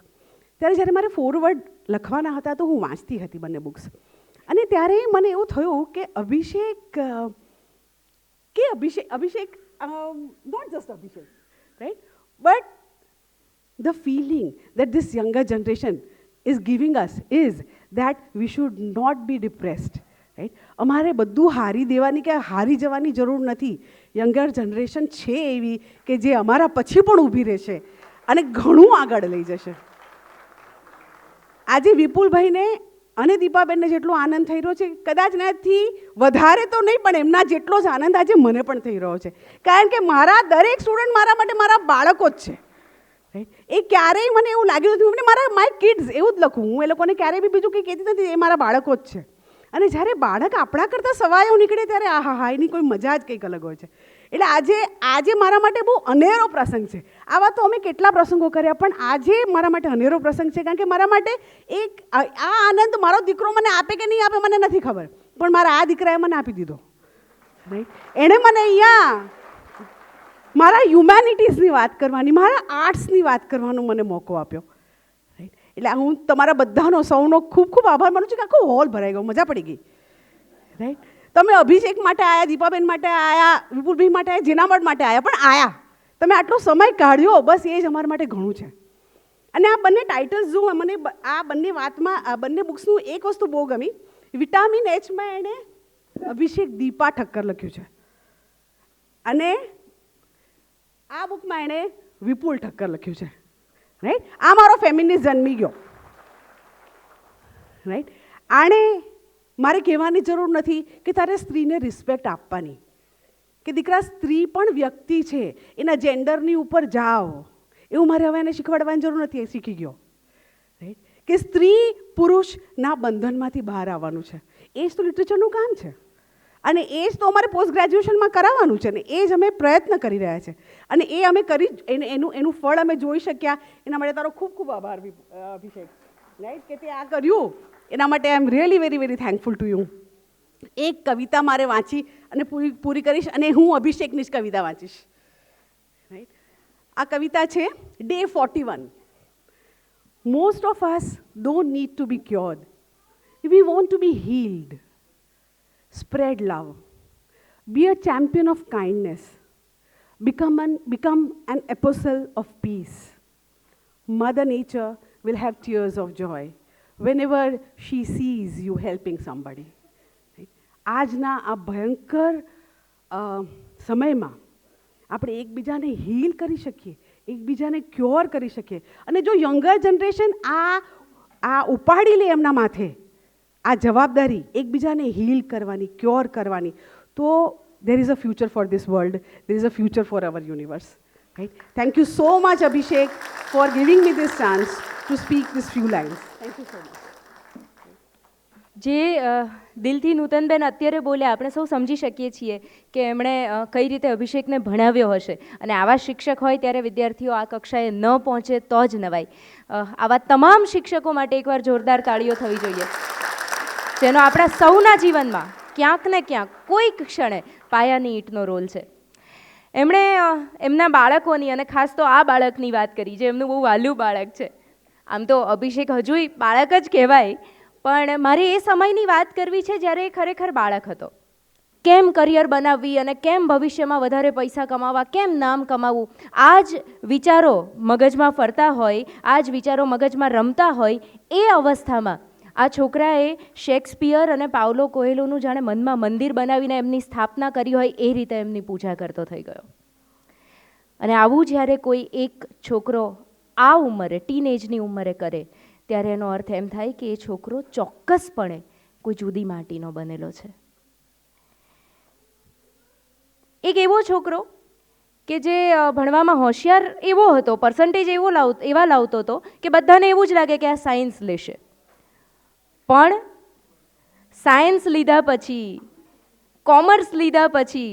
ત્યારે જ્યારે મારે ફોરવર્ડ લખવાના હતા તો હું વાંચતી હતી બંને બુક્સ. અને ત્યારે મને એવું થયું કે Abhishek not just Abhishek, right, but the feeling that this younger generation is giving us is that we should not be depressed, right. અમારે બધું હારી દેવાની કે હારી જવાની જરૂર નથી. યંગર જનરેશન છે એવી કે જે અમારા પછી પણ ઊભી રહેશે અને ઘણું આગળ લઈ જશે. આજે વિપુલભાઈને અને દીપાબેનને જેટલો આનંદ થઈ રહ્યો છે કદાચ એનાથી વધારે તો નહીં પણ એમના જેટલો જ આનંદ આજે મને પણ થઈ રહ્યો છે. કારણ કે મારા દરેક સ્ટુડન્ટ મારા માટે મારા બાળકો જ છે, રાઈટ. એ ક્યારેય મને એવું લાગ્યું નથી મને માય કિડ્સ એવું જ લખું, હું એ લોકોને ક્યારેય બી બીજું કંઈ કહેતી નથી, એ મારા બાળકો જ છે. અને જ્યારે બાળક આપણા કરતાં સવાયો નીકળે ત્યારે હા એની કોઈ મજા જ કંઈક અલગ હોય છે. એટલે આજે મારા માટે બહુ અનેરો પ્રસંગ છે. આવા તો અમે કેટલા પ્રસંગો કર્યા પણ આજે મારા માટે અનેરો પ્રસંગ છે. કારણ કે મારા માટે એક આ આનંદ મારો દીકરો મને આપે કે નહીં આપે મને નથી ખબર, પણ મારા આ દીકરાએ મને આપી દીધો, રાઈટ. એણે મને અહીંયા મારા હ્યુમેનિટીઝની વાત કરવાની, મારા આર્ટ્સની વાત કરવાનો મને મોકો આપ્યો, રાઈટ. એટલે હું તમારા બધાનો સૌનો ખૂબ ખૂબ આભાર માનું છું કે આખો હોલ ભરાઈ ગયો, મજા પડી ગઈ, રાઈટ. તમે અભિષેક માટે આવ્યા, દીપાબેન માટે આવ્યા, વિપુલભાઈ માટે આવ્યા, જેનામડ માટે આવ્યા, પણ આવ્યા તમે આટલો સમય કાઢ્યો, બસ એ જ અમારા માટે ઘણું છે. અને આ બંને ટાઇટલ્સ જો મને આ બંને વાતમાં આ બંને બુક્સનું એક વસ્તુ બહુ ગમી. વિટામિન એચમાં એણે અભિષેક દીપા ઠક્કર લખ્યું છે અને આ બુકમાં એણે વિપુલ ઠક્કર લખ્યું છે, રાઈટ. આ મારો ફેમિનિસ્ટ જન્મી ગયો, રાઈટ. આણે મારે કહેવાની જરૂર નથી કે તારે સ્ત્રીને રિસ્પેક્ટ આપવાની, કે દીકરા સ્ત્રી પણ વ્યક્તિ છે, એના જેન્ડરની ઉપર જાઓ, એવું મારે હવે એને શીખવાડવાની જરૂર નથી, એ શીખી ગયો, રાઈટ. કે સ્ત્રી પુરુષના બંધનમાંથી બહાર આવવાનું છે, એ જ તો લિટરેચરનું કામ છે. અને એ જ તો અમારે પોસ્ટ ગ્રેજ્યુએશનમાં કરાવવાનું છે ને એ જ અમે પ્રયત્ન કરી રહ્યા છે અને એ અમે કરી એનું ફળ અમે જોઈ શક્યા. એના માટે તારો ખૂબ ખૂબ આભાર અભિષેક, રાઈટ, કે તે આ કર્યું એના માટે I am really very very thankful to you. એક કવિતા મારે વાંચી અને પૂરી કરીશ અને હું અભિષેકની જ કવિતા વાંચીશ, રાઈટ. આ કવિતા છે Day 41. Most of us don't need to be cured. We want to be healed. Spread love. Be a champion of kindness. Become an apostle of peace. Mother Nature will have tears of joy whenever she sees you helping somebody. Right? આજના આ ભયંકર સમયમાં આપણે એકબીજાને heel કરી શકીએ, એકબીજાને cure કરી શકીએ. અને જો યંગર જનરેશન આ ઉપાડી લે એમના માથે આ જવાબદારી એકબીજાને હીલ કરવાની, ક્યોર કરવાની, તો there is a future for this world, there is a future for our universe, right? Thank you so much Abhishek for giving me this chance to speak these few lines. Thank you so much. જે દિલથી નૂતનબેન અત્યારે બોલ્યા આપણે સૌ સમજી શકીએ છીએ કે એમણે કઈ રીતે અભિષેકને ભણાવ્યો હશે અને આવા શિક્ષક હોય ત્યારે વિદ્યાર્થીઓ આ કક્ષાએ ન પહોંચે તો જ નવાય. આવા તમામ શિક્ષકો માટે એકવાર જોરદાર તાળીઓ થવી જોઈએ, જેનો આપણા સૌના જીવનમાં ક્યાંક ને ક્યાંક કોઈક ક્ષણે પાયાની ઈંટનો રોલ છે. એમણે એમના બાળકોની અને ખાસ તો આ બાળકની વાત કરી જે એમનું બહુ વહાલું બાળક છે. આમ તો અભિષેક હજુય બાળક જ કહેવાય, પણ મારે એ સમયની વાત કરવી છે જ્યારે એ ખરેખર બાળક હતો. કેમ કરિયર બનાવવી અને કેમ ભવિષ્યમાં વધારે પૈસા કમાવા, કેમ નામ કમાવવું, આ જ વિચારો મગજમાં ફરતા હોય, આ જ વિચારો મગજમાં રમતા હોય, એ અવસ્થામાં આ છોકરાએ શેક્સપિયર અને પાઉલો કોએલોનું જાણે મનમાં મંદિર બનાવીને એમની સ્થાપના કરી હોય એ રીતે એમની પૂજા કરતો થઈ ગયો. અને આવું જ્યારે કોઈ એક છોકરો આ ઉંમરે, ટીનેજની ઉંમરે કરે ત્યારે એનો અર્થ એમ થાય કે એ છોકરો ચોક્કસપણે કોઈ જુદી માટીનો બનેલો છે. એક એવો છોકરો કે જે ભણવામાં હોશિયાર એવો હતો, પર્સન્ટેજ એવા લાવતો હતો કે બધાને એવું જ લાગે કે આ સાયન્સ લેશે. પણ સાયન્સ લીધા પછી, કોમર્સ લીધા પછી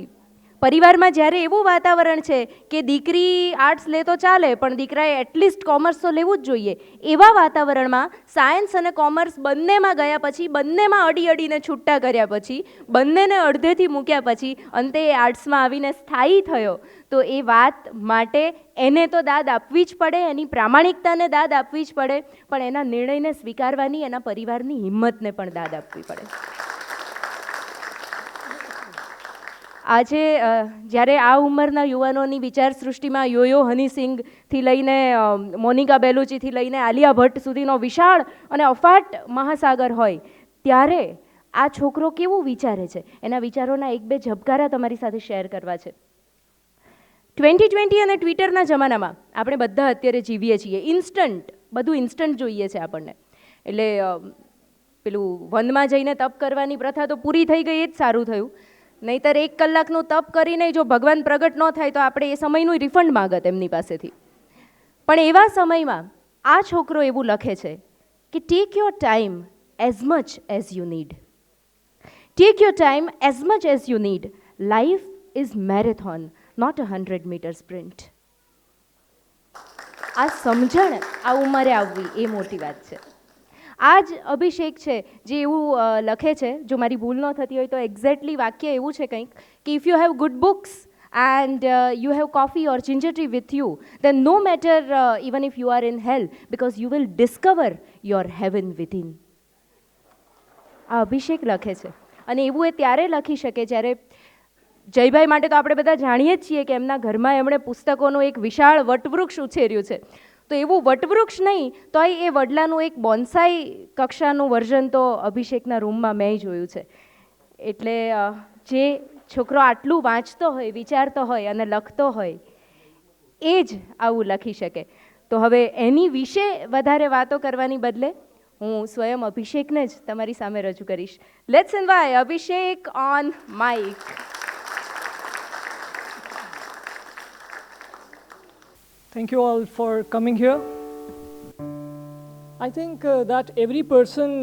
પરિવારમાં જ્યારે એવું વાતાવરણ છે કે દીકરી આર્ટ્સ લે તો ચાલે પણ દીકરાએ એટલીસ્ટ કોમર્સ તો લેવું જ જોઈએ, એવા વાતાવરણમાં સાયન્સ અને કોમર્સ બંનેમાં ગયા પછી, બંનેમાં અડીને છૂટા કર્યા પછી, બંનેને અડધેથી મૂક્યા પછી અંતે એ આર્ટ્સમાં આવીને સ્થાયી થયો, તો એ વાત માટે એને તો દાદ આપવી જ પડે, એની પ્રામાણિકતાને દાદ આપવી જ પડે, પણ એના નિર્ણયને સ્વીકારવાની એના પરિવારની હિંમતને પણ દાદ આપવી પડે. આજે જ્યારે આ ઉંમરના યુવાનોની વિચાર સૃષ્ટિમાં યોયો હનીસિંગથી લઈને મોનિકા બેલુચીથી લઈને આલિયા ભટ્ટ સુધીનો વિશાળ અને અફાટ મહાસાગર હોય, ત્યારે આ છોકરો કેવું વિચારે છે, એના વિચારોના એક બે ઝબકારા તમારી સાથે શેર કરવા છે. 2020 અને ટ્વિટરના જમાનામાં આપણે બધા અત્યારે જીવીએ છીએ. ઇન્સ્ટન્ટ, બધું ઇન્સ્ટન્ટ જોઈએ છે આપણને. એટલે પેલું વનમાં જઈને તપ કરવાની પ્રથા તો પૂરી થઈ ગઈ, એ જ સારું થયું. નહીંતર 1 કલાકનું તપ કરીને જો ભગવાન પ્રગટ ન થાય તો આપણે એ સમયનું રિફંડ માગત એમની પાસેથી. પણ એવા સમયમાં આ છોકરો એવું લખે છે કે take your time as much as you need. Take your time as much as you need. Life is marathon, not a 100-meter sprint. આ સમજણ આ ઉંમરે આવવી એ મોટી વાત છે. આ જ અભિષેક છે જે એવું લખે છે, જો મારી ભૂલ ન થતી હોય તો એક્ઝેક્ટલી વાક્ય એવું છે કંઈક કે if you have good books and you have coffee or ginger tea with you, then no matter even if you are in hell, because you will discover your heaven within. આ અભિષેક લખે છે અને એવું એ ત્યારે લખી શકે જ્યારે જયભાઈ માટે તો આપણે બધા જાણીએ જ છીએ કે એમના ઘરમાં એમણે પુસ્તકોનું એક વિશાળ વટવૃક્ષ ઉછેર્યું છે. તો એવું વટવૃક્ષ નહીં તોય એ વડલાનું એક બોન્સાઈ કક્ષાનું વર્ઝન તો અભિષેકના રૂમમાં મેં જોયું છે. એટલે જે છોકરો આટલું વાંચતો હોય, વિચારતો હોય અને લખતો હોય એ જ આવું લખી શકે. તો હવે એની વિશે વધારે વાતો કરવાની બદલે હું સ્વયં અભિષેકને જ તમારી સામે રજૂ કરીશ. Let's invite Abhishek on mic. Thank you all for coming here. I think that every person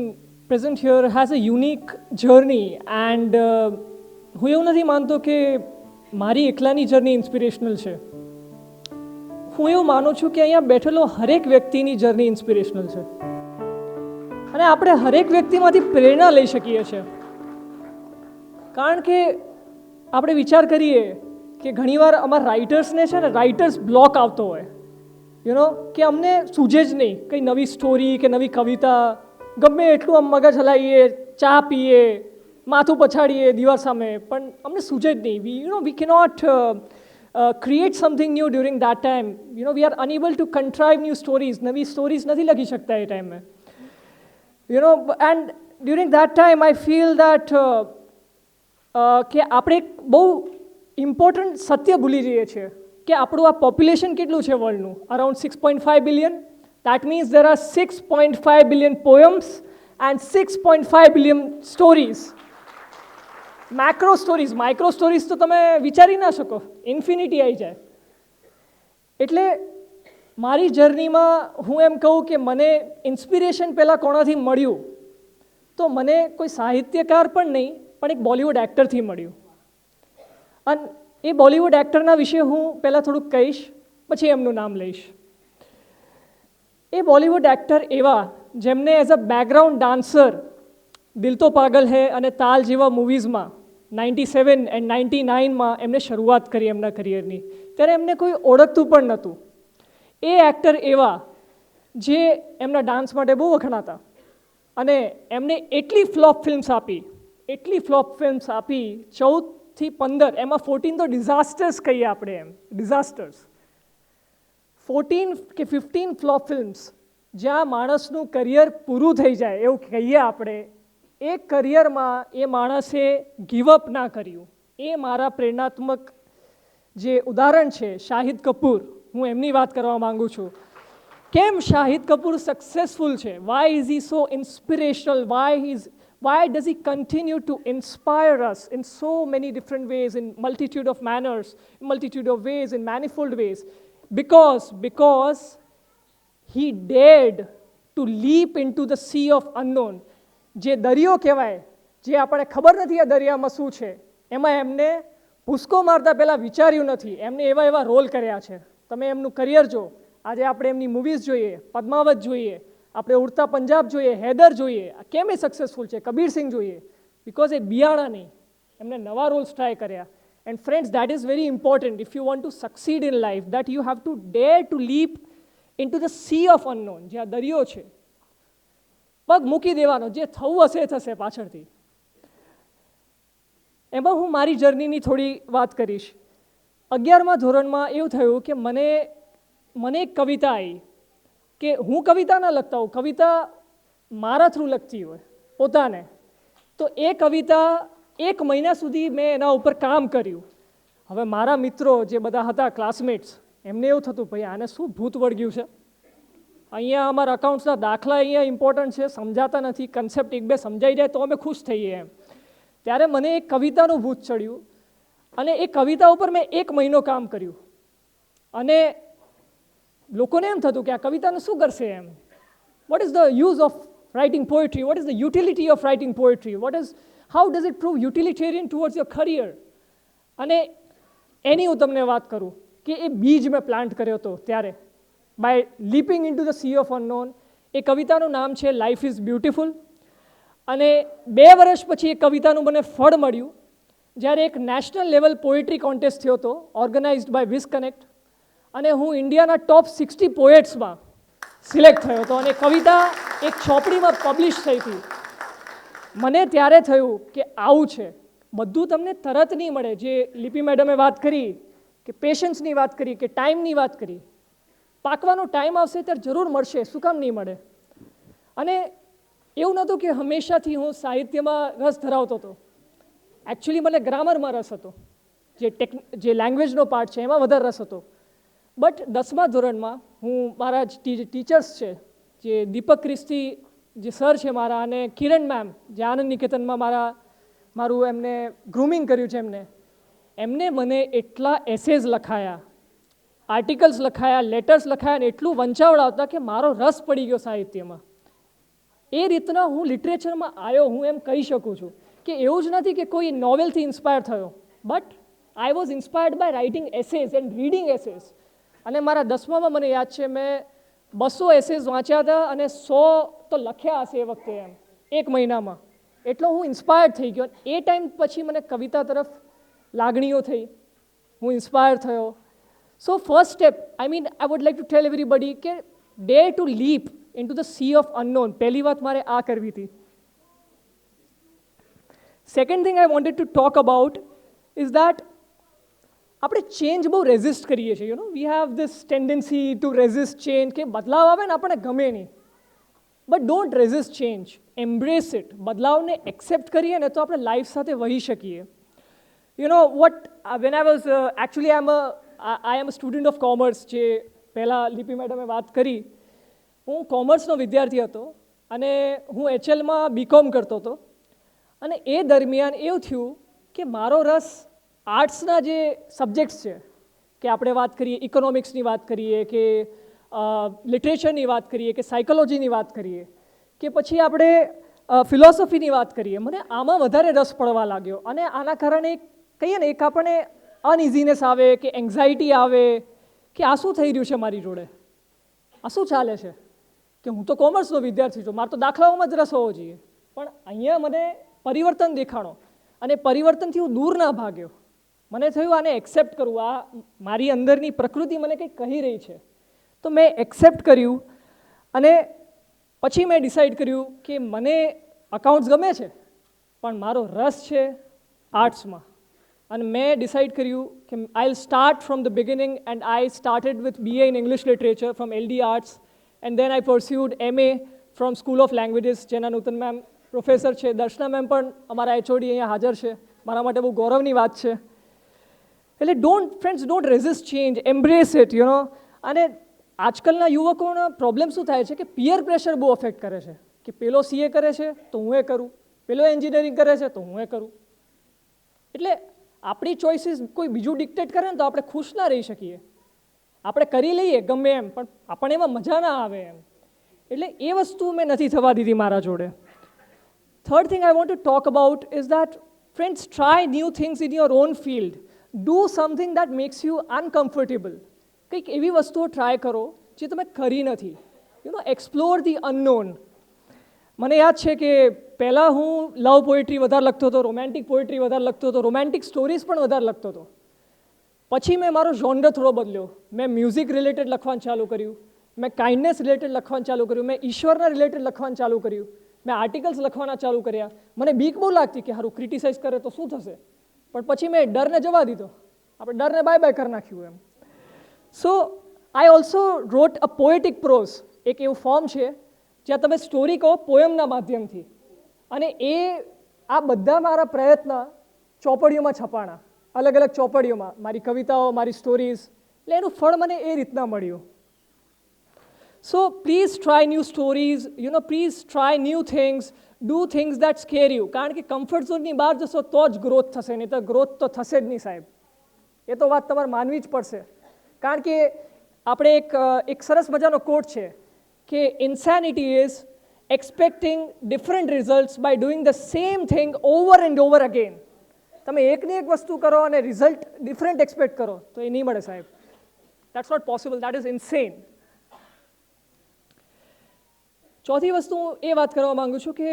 present here has a unique journey, and હું એવું નથી માનતો કે મારી એકલાની જર્ની ઇન્સ્પિરેશનલ છે. હું એવું માનું છું કે અહીંયા બેઠેલો હરેક વ્યક્તિની જર્ની ઇન્સ્પિરેશનલ છે અને આપણે હરેક વ્યક્તિમાંથી પ્રેરણા લઈ શકીએ છીએ. કારણ કે આપણે વિચાર કરીએ કે ઘણીવાર અમારા રાઇટર્સને છે ને રાઇટર્સ બ્લોક આવતો હોય, કે અમને સૂઝે જ નહીં કંઈ નવી સ્ટોરી કે નવી કવિતા. ગમે એટલું આમ મગજ હલાવીએ, ચા પીએ, માથું પછાડીએ દીવાર સામે, પણ અમને સૂઝે જ નહીં. વી cannot create something new during that time. We are unable to contrive new stories. નવી સ્ટોરીઝ નથી લખી શકતા એ ટાઈમે. And during that time I feel that કે આપણે એક બહુ ઇમ્પોર્ટન્ટ સત્ય ભૂલી જઈએ છીએ કે આપણું આ પોપ્યુલેશન કેટલું છે વર્લ્ડનું, around 6.5 billion. That means there are 6.5 billion poems and 6.5 billion stories. Macro stories, micro stories તો તમે વિચારી ના શકો, ઇન્ફિનિટી આવી જાય. એટલે મારી જર્નીમાં હું એમ કહું કે મને ઇન્સ્પિરેશન પહેલાં કોણાથી મળ્યું, તો મને કોઈ સાહિત્યકાર પણ નહીં, પણ એક બોલિવૂડ એક્ટરથી મળ્યું. અને એ બોલિવૂડ એક્ટરના વિશે હું પહેલાં થોડુંક કહીશ, પછી એમનું નામ લઈશ. એ બોલિવૂડ એક્ટર એવા જેમને એઝ અ બેકગ્રાઉન્ડ ડાન્સર દિલ તો પાગલ હૈ અને તાલ જેવા મૂવીઝમાં 97 એન્ડ 99માં એમને શરૂઆત કરી એમના કરિયરની. ત્યારે એમને કોઈ ઓળખતું પણ નહોતું. એ એક્ટર એવા જે એમના ડાન્સ માટે બહુ વખણાતા અને એમને એટલી ફ્લોપ ફિલ્મ્સ આપી, 14થી 15, એમાં 14 તો ડિઝાસ્ટર્સ કહીએ આપણે, એમ ડિઝાસ્ટર્સ. 14 કે 15 ફ્લોપ ફિલ્મ્સ જ્યાં માણસનું કરિયર પૂરું થઈ જાય એવું કહીએ આપણે. એ કરિયરમાં એ માણસે ગીવઅપ ના કર્યું. એ મારા પ્રેરણાત્મક જે ઉદાહરણ છે શાહિદ કપૂર, હું એમની વાત કરવા માગું છું. કેમ શાહિદ કપૂર સક્સેસફુલ છે? Why is he so inspirational? Why does he continue to inspire us in so many different ways, in multitude of manners, in multitude of ways, in manifold ways? Because he dared to leap into the sea of unknown. જે દરિયો કહેવાય, જે આપણે ખબર નથી આ દરિયામાં શું છે, એમાં એમને ભૂસકો મારતા પહેલાં વિચાર્યું નથી. એમને એવા એવા રોલ કર્યા છે. તમે એમનું કરિયર જો, આજે આપણે એમની મૂવીઝ જોઈએ, પદ્માવત જોઈએ, આપણે ઉડતા પંજાબ જોઈએ, હૈદર જોઈએ, કેમ એ સક્સેસફુલ છે, કબીર સિંહ જોઈએ, બિકોઝ એ બિયાણા નહીં, એમને નવા રોલ્સ ટ્રાય કર્યા. And friends, that is very important if you want to succeed in life, that you have to dare to leap in two the sea of unknown. જે આ દરિયો છે, પગ મૂકી દેવાનો, જે થવું હશે એ થશે પાછળથી. એમાં હું મારી જર્નીની થોડી વાત કરીશ. 11મા ધોરણમાં એવું થયું કે મને એક કવિતા આવી કે હું કવિતા ના લખતા હોઉં, કવિતા મારા થ્રુ લખતી હોય પોતાને. તો એ કવિતા 1 મહિના સુધી મેં એના ઉપર કામ કર્યું. હવે મારા મિત્રો જે બધા હતા ક્લાસમેટ્સ, એમને એવું થતું ભાઈ આને શું ભૂત વળગ્યું છે, અહીંયા અમારા અકાઉન્ટ્સના દાખલા અહીંયા ઇમ્પોર્ટન્ટ છે, સમજાતા નથી, કન્સેપ્ટ 1-2 સમજાઈ જાય તો અમે ખુશ થઈએ એમ. ત્યારે મને એક કવિતાનું ભૂત ચડ્યું અને એ કવિતા ઉપર મેં 1 મહિનો કામ કર્યું. અને લોકોને એમ થતું કે આ કવિતાનું શું કરશે એમ. What is the use of writing poetry? What is the utility of writing poetry? How does it prove utilitarian towards your career? અને એની હું તમને વાત કરું કે એ બીજ મેં પ્લાન્ટ કર્યો હતો ત્યારે, by leaping in two the sea of unknown. એ કવિતાનું નામ છે લાઈફ ઇઝ બ્યુટિફુલ. અને 2 વર્ષ પછી એ કવિતાનું મને ફળ મળ્યું જ્યારે એક નેશનલ લેવલ પોએટ્રી કોન્ટેસ્ટ થયો હતો, ઓર્ગેનાઇઝડ બાય વિઝ કનેક્ટ, અને હું ઇન્ડિયાના ટોપ 60 પોએટ્સમાં સિલેક્ટ થયો હતો અને કવિતા એક ચોપડીમાં પબ્લિશ થઈ હતી. મને ત્યારે થયું કે આવું છે, બધું તમને તરત નહીં મળે. જે લિપિ મેડમે વાત કરી કે પેશન્સની વાત કરી, કે ટાઈમની વાત કરી, પાકવાનો ટાઈમ આવશે ત્યારે જરૂર મળશે, શું કામ નહીં મળે. અને એવું નહોતું કે હંમેશાથી હું સાહિત્યમાં રસ ધરાવતો હતો. એકચ્યુઅલી મને ગ્રામરમાં રસ હતો, જે લેંગ્વેજનો પાર્ટ છે એમાં વધારે રસ હતો. બટ 10મા ધોરણમાં હું મારા ટીચર્સ છે, જે દીપક ક્રિસ્તી જે સર છે મારા, અને કિરણ મેમ જે આનંદ નિકેતનમાં મારું એમને ગ્રૂમિંગ કર્યું છે, એમને મને એટલા એસેઝ લખાયા, આર્ટિકલ્સ લખાયા, લેટર્સ લખાયા અને એટલું વંચાવડાવતા કે મારો રસ પડી ગયો સાહિત્યમાં. એ રીતના હું લિટરેચરમાં આવ્યો, હું એમ કહી શકું છું. કે એવું જ નથી કે કોઈ નોવેલથી ઇન્સ્પાયર થયો, but I was inspired by writing essays and reading essays. અને મારા 10મામાં મને યાદ છે મેં 200 એસેઝ વાંચ્યા હતા અને 100 તો લખ્યા હશે એ વખતે એમ, એક મહિનામાં. એટલો હું ઇન્સ્પાયર્ડ થઈ ગયો. એ ટાઈમ પછી મને કવિતા તરફ લાગણીઓ થઈ, હું ઇન્સ્પાયર થયો. So first step, I mean I would like to tell everybody કે dare to leap in two the sea of unknown. પહેલી વાત મારે આ કરવી હતી. Second thing I wanted to talk about is that આપણે ચેન્જ બહુ રેઝિસ્ટ કરીએ છીએ. We have this tendency to resist change, કે બદલાવ આવે ને આપણને ગમે નહીં. But don't resist change, embrace it. બદલાવને એક્સેપ્ટ કરીએ ને તો આપણે લાઈફ સાથે વહી શકીએ. What when I was actually I am a student of commerce, જે પહેલાં લિપિ મેડમે વાત કરી. હું કોમર્સનો વિદ્યાર્થી હતો અને હું HLમાં BCom કરતો હતો. અને એ દરમિયાન એવું થયું કે મારો રસ આર્ટ્સના જે સબ્જેક્ટ્સ છે, કે આપણે વાત કરીએ ઇકોનોમિક્સની વાત કરીએ, કે લિટરેચરની વાત કરીએ, કે સાયકોલોજીની વાત કરીએ, કે પછી આપણે ફિલોસોફીની વાત કરીએ, મને આમાં વધારે રસ પડવા લાગ્યો. અને આના કારણે કહીએ ને એક આપણને અનઇઝીનેસ આવે, કે એન્ઝાયટી આવે, કે આ શું થઈ રહ્યું છે મારી જોડે, આ શું ચાલે છે, કે હું તો કોમર્સનો વિદ્યાર્થી છું, મારે તો દાખલાઓમાં જ રસ હોવો જોઈએ. પણ અહીંયા મને પરિવર્તન દેખાણો અને પરિવર્તનથી હું દૂર ના ભાગ્યો. મને થયું આને એક્સેપ્ટ કરવું, આ મારી અંદરની પ્રકૃતિ મને કંઈક કહી રહી છે. તો મેં એક્સેપ્ટ કર્યું અને પછી મેં ડિસાઈડ કર્યું કે મને અકાઉન્ટ્સ ગમે છે પણ મારો રસ છે આર્ટ્સમાં. અને મેં ડિસાઈડ કર્યું કે I will start from the beginning and I started with BA in English literature from LD arts and then I pursued MA from school of languages, જેના નૂતન મેમ પ્રોફેસર છે. દર્શના મેમ પણ અમારા HOD અહીંયા હાજર છે, મારા માટે બહુ ગૌરવની વાત છે. એટલે friends don't resist change, embrace it. અને આજકાલના યુવકોનો પ્રોબ્લેમ શું થાય છે કે પિયર પ્રેશર બહુ અફેક્ટ કરે છે, કે પેલો CA કરે છે તો હું એ કરું, પેલો એન્જિનિયરિંગ કરે છે તો હું એ કરું. એટલે આપણી ચોઇસીસ કોઈ બીજું ડિક્ટેટ કરે ને તો આપણે ખુશ ના રહી શકીએ. આપણે કરી લઈએ ગમે એમ, પણ આપણને એમાં મજા ના આવે એમ. એટલે એ વસ્તુ મેં નથી થવા દીધી મારા જોડે. Third thing I want to talk about is that friends, try new things in your own field. Do something that makes you uncomfortable. કંઈક એવી વસ્તુઓ ટ્રાય કરો જે તમે કરી નથી. Explore the unknown. મને યાદ છે કે પહેલાં હું લવ પોએટ્રી વધારે લખતો હતો, રોમેન્ટિક પોએટ્રી વધારે લખતો હતો, રોમેન્ટિક સ્ટોરીઝ પણ વધારે લખતો હતો. પછી મેં મારો જોનર થોડો બદલ્યો. મેં મ્યુઝિક રિલેટેડ લખવાનું ચાલુ કર્યું, મેં કાઇન્ડનેસ રિલેટેડ લખવાનું ચાલુ કર્યું, મેં ઈશ્વરના રિલેટેડ લખવાનું ચાલુ કર્યું, મેં આર્ટિકલ્સ લખવાના ચાલુ કર્યા. મને બીક બહુ લાગતી કે સારું ક્રિટિસાઇઝ કરે તો શું થશે, પણ પછી મેં ડરને જવા દીધો. આપણે ડરને બાય બાય કરી નાખ્યું એમ. So I also wrote a poetic prose. એક એવું ફોર્મ છે જ્યાં તમે સ્ટોરી કહો પોયમના માધ્યમથી. અને આ બધા મારા પ્રયત્ન ચોપડીઓમાં છપાણા, અલગ અલગ ચોપડીઓમાં, મારી કવિતાઓ, મારી સ્ટોરીઝ. એટલે એનું ફળ મને એ રીતના મળ્યું. So please try new stories, please try new things, do things that square you. કારણ કે કમ્ફર્ટ ઝોનની બહાર જશો તો જ ગ્રોથ થશે, નહીં તો ગ્રોથ તો થશે જ નહીં સાહેબ. એ તો વાત તમારે માનવી જ પડશે. કારણ કે આપણે એક સરસ મજાનો કોટ છે કે insanity is expecting different results by doing the same thing over and over again. તમે એકની એક વસ્તુ કરો અને રિઝલ્ટ ડિફરન્ટ એક્સપેક્ટ કરો તો એ નહીં મળે સાહેબ. That's not possible, that is insane. ચોથી વસ્તુ હું એ વાત કરવા માગું છું કે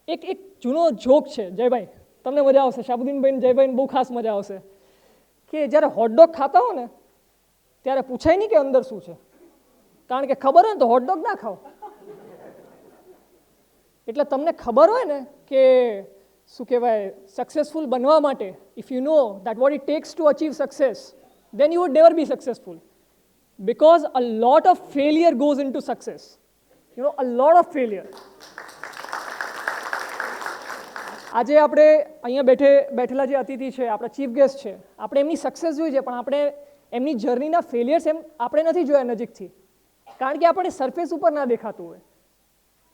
એક જૂનો જોક છે. જયભાઈ, તમને મજા આવશે, શાબુદ્દીનભાઈ જયભાઈને બહુ ખાસ મજા આવશે. કે જ્યારે હોટડોગ ખાતા હો ને ત્યારે પૂછાય નહીં કે અંદર શું છે, કારણ કે ખબર હોય ને તો હોટડોગ ના ખાઓ. એટલે તમને ખબર હોય ને કે શું કહેવાય, સક્સેસફુલ બનવા માટે, if you know that what it tax to achieve success, then you would never be successful, because a lot of failure goes into success. A lot of failure. આજે આપણે અહીંયા બેઠેલા જે અતિથિ છે, આપણા ચીફ ગેસ્ટ છે, આપણે એમની સક્સેસ જોઈ છે, પણ આપણે એમની જર્નીના ફેલિયર્સ આપણે નથી જોયા નજીકથી, કારણ કે આપણે સરફેસ ઉપર ના દેખાતું હોય.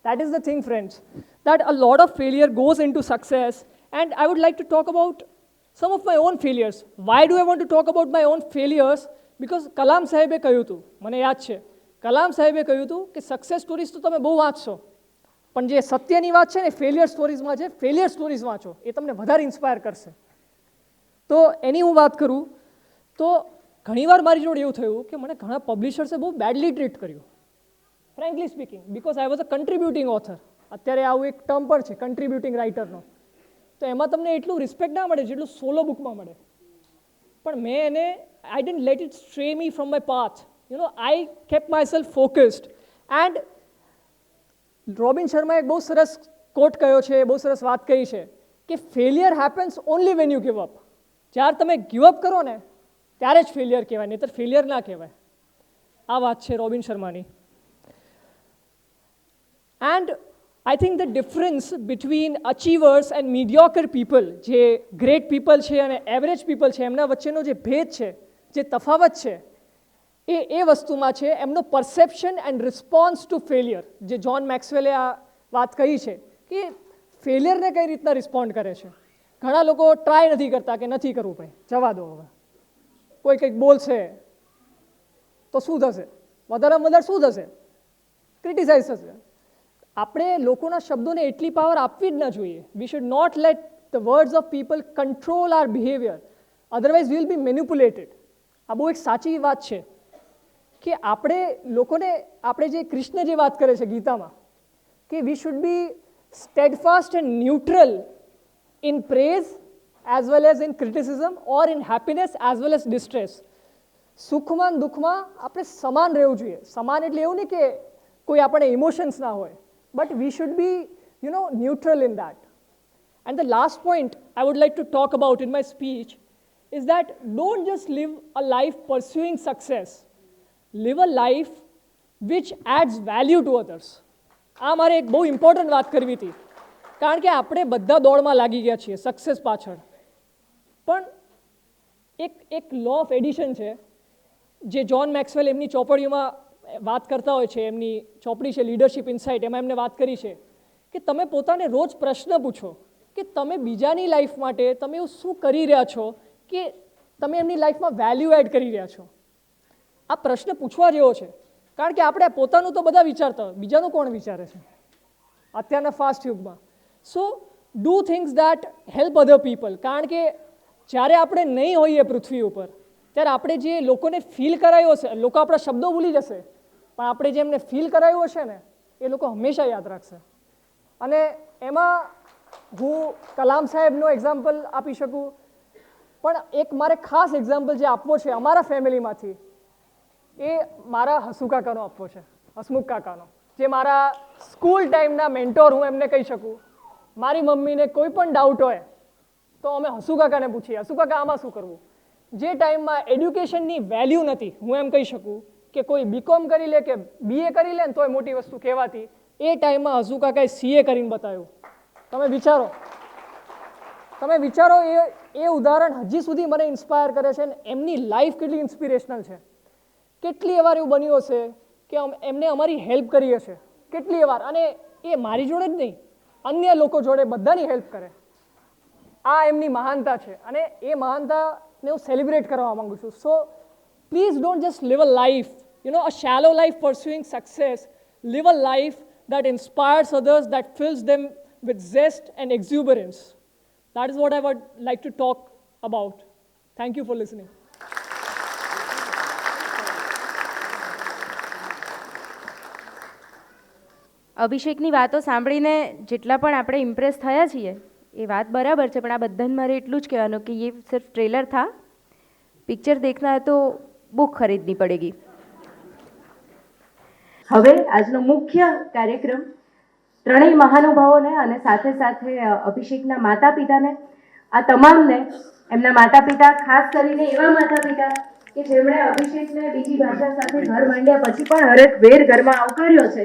That is the thing, friends, that a lot of failure goes into success, and I would like to talk about some of my own failures. Why do I want to talk about my own failures? Because Kalam સાહેબે કહ્યું હતું, મને યાદ છે, કલામ સાહેબે કહ્યું હતું કે સક્સેસ સ્ટોરીઝ તો તમે બહુ વાંચશો, પણ જે સત્યની વાત છે ને ફેલિયર સ્ટોરીઝમાં છે, ફેલિયર સ્ટોરીઝ વાંચો, એ તમને વધારે ઇન્સ્પાયર કરશે. તો એની હું વાત કરું તો ઘણીવાર મારી જોડે એવું થયું કે મને ઘણા પબ્લિશર્સે બહુ બેડલી ટ્રીટ કર્યું, frankly speaking, because I was a contributing author. અત્યારે આવું એક ટર્મ પણ છે કન્ટ્રીબ્યુટિંગ રાઇટરનો. તો એમાં તમને એટલું રિસ્પેક્ટ ના મળે જેટલું સોલો બુકમાં મળે. પણ મેં એને I didn't let it stray me from my path. I kept myself focused. And Robin શર્માએ એક બહુ સરસ કોટ કહ્યો છે, બહુ સરસ વાત કહી છે કે failure happens only when you give up. જ્યારે તમે ગિવ અપ કરો ને ત્યારે જ ફેલિયર કહેવાય, નહીંતર ફેલિયર ના કહેવાય. આ વાત છે રોબિન શર્માની. And I think the difference between achievers and mediocre people, જે ગ્રેટ પીપલ છે અને એવરેજ પીપલ છે, એમના વચ્ચેનો જે ભેદ છે, જે તફાવત છે, એ વસ્તુમાં છે એમનો perception and response to failure. જે જ્હોન મેક્સવેલે આ વાત કહી છે કે ફેલિયરને કઈ રીતના રિસ્પોન્ડ કરે છે. ઘણા લોકો ટ્રાય નથી કરતા કે નથી કરવું, ભાઈ જવા દો, હવે કોઈ કંઈક બોલશે તો શું થશે, વધારેમાં વધારે શું થશે, ક્રિટિસાઇઝ થશે. આપણે લોકોના શબ્દોને એટલી પાવર આપવી જ ન જોઈએ. We should not let the words of people control our behaviour, otherwise will be manipulated. આ બહુ એક સાચી વાત છે કે આપણે લોકોને, આપણે જે કૃષ્ણ જે વાત કરે છે ગીતામાં કે we should be Steadfast and neutral in praise as well as in criticism or in happiness as well as distress. સુખમાં દુઃખમાં આપણે સમાન રહેવું જોઈએ. સમાન એટલે એવું નહીં કે કોઈ આપણે ઇમોશન્સ ના હોય, but we should be, neutral in that. And the last point I would like to talk about in my speech is that don't just live a life pursuing success. Live a life which adds value to others. આ મારે એક બહુ important વાત કરવી હતી, કારણ કે આપણે બધા દોડમાં લાગી ગયા છીએ સક્સેસ પાછળ. પણ એક લો ઓફ એડિશન છે જે જ્હોન મેક્સવેલ એમની ચોપડીઓમાં વાત કરતા હોય છે. એમની ચોપડી છે લીડરશિપ ઇનસાઇટ, એમાં એમને વાત કરી છે કે તમે પોતાને રોજ પ્રશ્ન પૂછો કે તમે બીજાની લાઈફ માટે તમે એવું શું કરી રહ્યા છો કે તમે એમની લાઈફમાં વેલ્યુ એડ કરી રહ્યા છો. આ પ્રશ્ન પૂછવા જેવો છે, કારણ કે આપણે પોતાનું તો બધા વિચારતા હોય, બીજાનું કોણ વિચારે છે અત્યારના ફાસ્ટ યુગમાં. સો do things that help other people. કારણ કે જ્યારે આપણે નહીં હોઈએ પૃથ્વી ઉપર ત્યારે આપણે જે લોકોને ફીલ કરાયો હશે, લોકો આપણા શબ્દો ભૂલી જશે, પણ આપણે જે એમને ફીલ કરાયું હશે ને એ લોકો હંમેશા યાદ રાખશે. અને એમાં હું કલામ સાહેબનો એક્ઝામ્પલ આપી શકું, પણ એક મારે ખાસ એક્ઝામ્પલ જે આપવો છે અમારા ફેમિલીમાંથી, એ મારા હસુ કાકાનો આપવો છે, હસમુખ કાકાનો, જે મારા સ્કૂલ ટાઈમના મેન્ટોર હું એમને કહી શકું. મારી મમ્મીને કોઈ પણ ડાઉટ હોય તો અમે હસુ કાકાને પૂછીએ, હસુ કાકા આમાં શું કરવું. જે ટાઈમમાં એડ્યુકેશનની વેલ્યુ નથી, હું એમ કહી શકું કે કોઈ બીકોમ કરી લે કે બીએ કરી લે ને તોય મોટી વસ્તુ કહેવાતી, એ ટાઈમમાં હસુ કાકાએ સીએ કરીને બતાવ્યું. તમે વિચારો એ ઉદાહરણ હજી સુધી મને ઇન્સ્પાયર કરે છે. એમની લાઈફ કેટલી ઇન્સ્પિરેશનલ છે. કેટલી વાર એવું બન્યું હશે કે એમને અમારી હેલ્પ કરી હશે, કેટલી વાર. અને એ મારી જોડે જ નહીં, અન્ય લોકો જોડે બધાની હેલ્પ કરે. આ એમની મહાનતા છે અને એ મહાનતાને હું સેલિબ્રેટ કરવા માંગુ છું. So please don't just live a life, a shallow life pursuing success. Live a life that inspires others, that fills them with zest and exuberance. That is what I would like to talk about. Thank you for listening. અભિષેકની વાતો સાંભળીને જેટલા પણ આપણે Impress થયા છીએ એ વાત બરાબર છે, પણ આ બધાને મારે એટલું જ કહેવાનું કે ये सिर्फ ट्रेलर था, पिक्चर देखना है तो बुक खरीदनी पड़ेगी. હવે આજનો મુખ્ય કાર્યક્રમ ત્રણેય મહાનુભાવોને અને સાથે સાથે અભિષેકના માતા પિતાને, આ તમામને એમના માતા પિતા, ખાસ કરીને એવા માતા પિતા કે જેમણે અભિષેકને બીજી ભાષા સાથે ઘર માંડ્યા પછી પણ હરેક વેર ઘરમાં આવકાર્યો છે,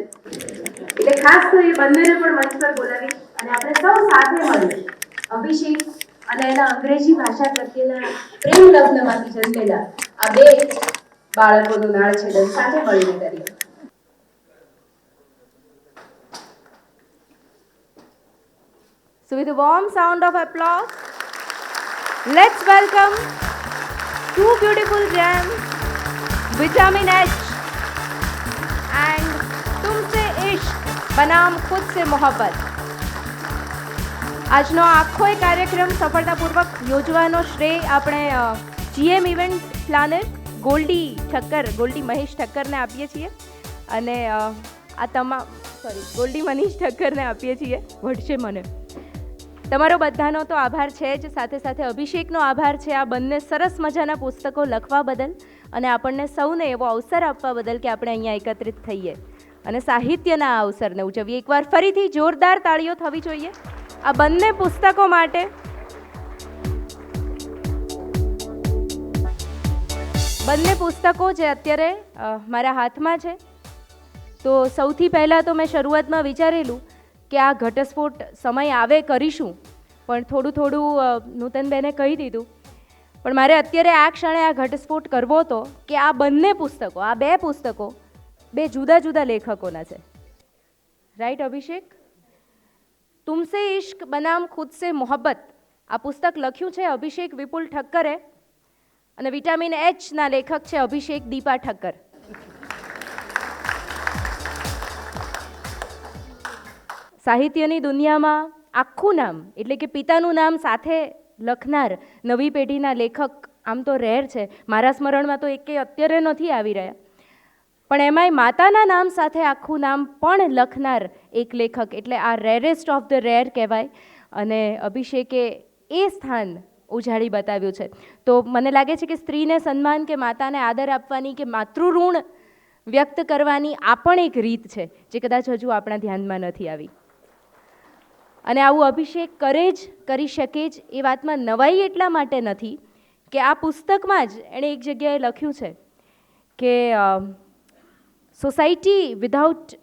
એટલે ખાસ તો એ બંનેને પણ મંચ પર બોલાવી અને આપણે સૌ સાથે મળી અભિષેક અને એના અંગ્રેજી ભાષા પ્રત્યેના પ્રેમ લગ્નમાંથી જન્મેલા આ બે બાળકોનું નાળછેદન સાથે મળીને કરીએ. So with a warm sound of applause, let's welcome two beautiful gems, Vitamin H and Tumse Ishq. बनाम खुद से मोहब्बत. આજનો આખો એ કાર્યક્રમ સફળતાપૂર્વક યોજવાનો શ્રેય આપણે GM event planner Goldie Mahesh ઠક્કરને આપીએ છીએ અને આ ગોલ્ડી મનીષ ઠક્કરને આપીએ છીએ. વઢશે મને. તમારો બધાનો તો આભાર છે જ, સાથે સાથે અભિષેકનો આભાર છે આ બંને સરસ મજાના પુસ્તકો લખવા બદલ અને આપણને સૌને એવો અવસર આપવા બદલ કે આપણે અહીંયા એકત્રિત થઈએ અને સાહિત્યના આ અવસરને ઉજવીએ. એકવાર ફરીથી જોરદાર તાળીઓ થવી જોઈએ આ બંને પુસ્તકો માટે. બંને પુસ્તકો જે અત્યારે મારા હાથમાં છે, તો સૌથી પહેલાં તો મેં શરૂઆતમાં વિચારેલું કે આ ઘટસ્ફોટ સમય આવે કરીશું, પણ થોડું નૂતનબેને કહી દીધું. પણ મારે અત્યારે આ ક્ષણે આ ઘટસ્ફોટ કરવો હતો કે આ બંને પુસ્તકો, આ બે પુસ્તકો બે જુદા જુદા લેખકોના છે. રાઈટ અભિષેક? તુમસે ઇશ્ક બનામ ખુદ સે મોહબ્બત આ પુસ્તક લખ્યું છે અભિષેક વિપુલ ઠક્કરે અને વિટામિન Hના લેખક છે અભિષેક દીપા ઠક્કર. સાહિત્યની દુનિયામાં આખું નામ એટલે કે પિતાનું નામ સાથે લખનાર નવી પેઢીના લેખક આમ તો રેર છે. મારા સ્મરણમાં તો એકે અત્યારે નથી આવી રહ્યા, પણ એમાંય માતાના નામ સાથે આખું નામ પણ લખનાર એક લેખક એટલે આ રેરેસ્ટ ઓફ ધ રેર કહેવાય. અને અભિષેકે એ સ્થાન ઉજાડી બતાવ્યું છે. તો મને લાગે છે કે સ્ત્રીને સન્માન કે માતાને આદર આપવાની કે માતૃઋણ વ્યક્ત કરવાની આ પણ એક રીત છે જે કદાચ હજુ આપણા ધ્યાનમાં નથી આવી. અને આવું અભિષેક કરી શકે જ એ વાતમાં નવાઈ એટલા માટે નથી કે આ પુસ્તકમાં જ એણે એક જગ્યાએ લખ્યું છે કે society without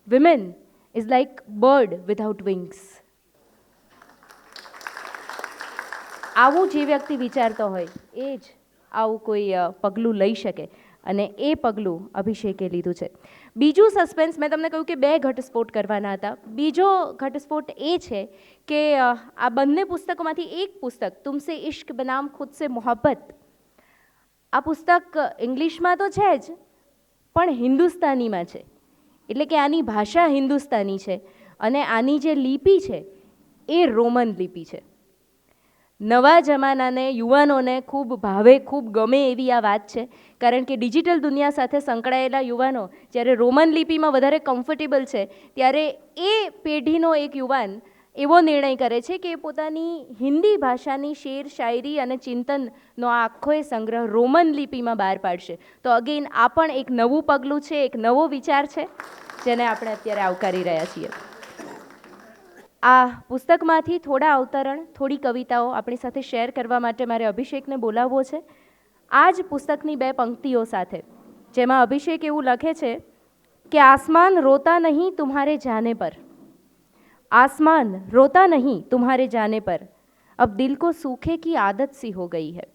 women is like bird without wings. આવું જે વ્યક્તિ વિચારતો હોય એ જ આવું કોઈ પગલું લઈ શકે અને એ પગલું અભિષેકે લીધું છે. બીજું સસ્પેન્સ મેં તમને કહ્યું કે બે ઘટસ્ફોટ કરવાના હતા. બીજો ઘટસ્ફોટ એ છે કે આ બંને પુસ્તકોમાંથી એક પુસ્તક તુમસે ઇશ્ક બનામ ખુદ સે મોહબ્બત, આ પુસ્તક ઇંગ્લિશમાં તો છે જ પણ હિન્દુસ્તાનીમાં છે. એટલે કે આની ભાષા હિન્દુસ્તાની છે અને આની જે લિપિ છે એ રોમન લિપિ છે. નવા જમાનાને યુવાનોને ખૂબ ભાવે, ખૂબ ગમે એવી આ વાત છે, કારણ કે ડિજિટલ દુનિયા સાથે સંકળાયેલા યુવાનો જ્યારે રોમન લિપિમાં વધારે કમ્ફર્ટેબલ છે ત્યારે એ પેઢીનો એક યુવાન એવો નિર્ણય કરે છે કે પોતાની હિન્દી ભાષાની શેર, શાયરી અને ચિંતનનો આ આખો એ સંગ્રહ રોમન લિપિમાં બહાર પાડશે. તો અગેન આ પણ એક નવું પગલું છે, એક નવો વિચાર છે જેને આપણે અત્યારે આવકારી રહ્યા છીએ. આ પુસ્તકમાંથી થોડા અવતરણ, થોડી કવિતાઓ આપણી સાથે શેર કરવા માટે મારે અભિષેકને બોલાવવો છે. આ જ પુસ્તકની બે પંક્તિઓ સાથે, જેમાં અભિષેક એવું લખે છે કે આસમાન રોતા નહીં તુમ્હારે જાને પર, आसमान रोता नहीं तुम्हारे जाने पर, अब दिल को सूखे की आदत सी हो गई है.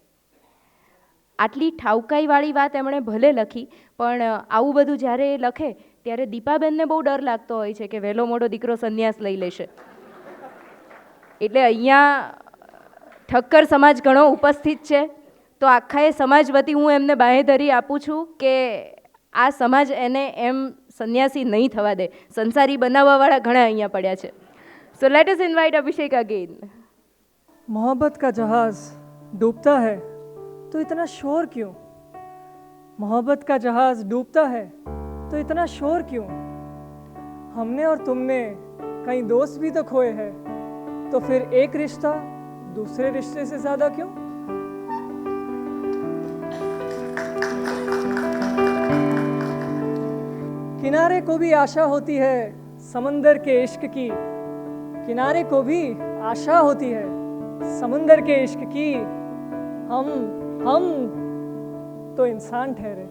આટલી ઠાવકાઈવાળી વાત એમણે ભલે લખી, પણ આવું બધું જ્યારે એ લખે ત્યારે દીપાબેનને બહુ ડર લાગતો હોય છે કે વહેલો મોડો દીકરો સંન્યાસ લઈ લેશે. એટલે અહીંયા ઠક્કર સમાજ ઘણો ઉપસ્થિત છે, તો આખા એ સમાજ વતી હું એમને બાંહેધરી આપું છું કે આ સમાજ એને એમ સંન્યાસી નહીં થવા દે. સંસારી બનાવવાવાળા ઘણા અહીંયા પડ્યા છે. સો લેટ અસ ઇન્વાઇટ અભિષેક અગેન. मोहब्बत का जहाज डूबता है तो इतना शोर क्यों? मोहब्बत का जहाज डूबता है तो इतना शोर क्यों? हमने और तुमने कई दोस्त भी तो खोए हैं, तो फिर एक रिश्ता दूसरे रिश्ते से ज्यादा क्यों? किनारे को भी आशा होती है समंदर के इश्क की, किनारे को भी आशा होती है समंदर के इश्क की, हम तो इंसान ठहरे.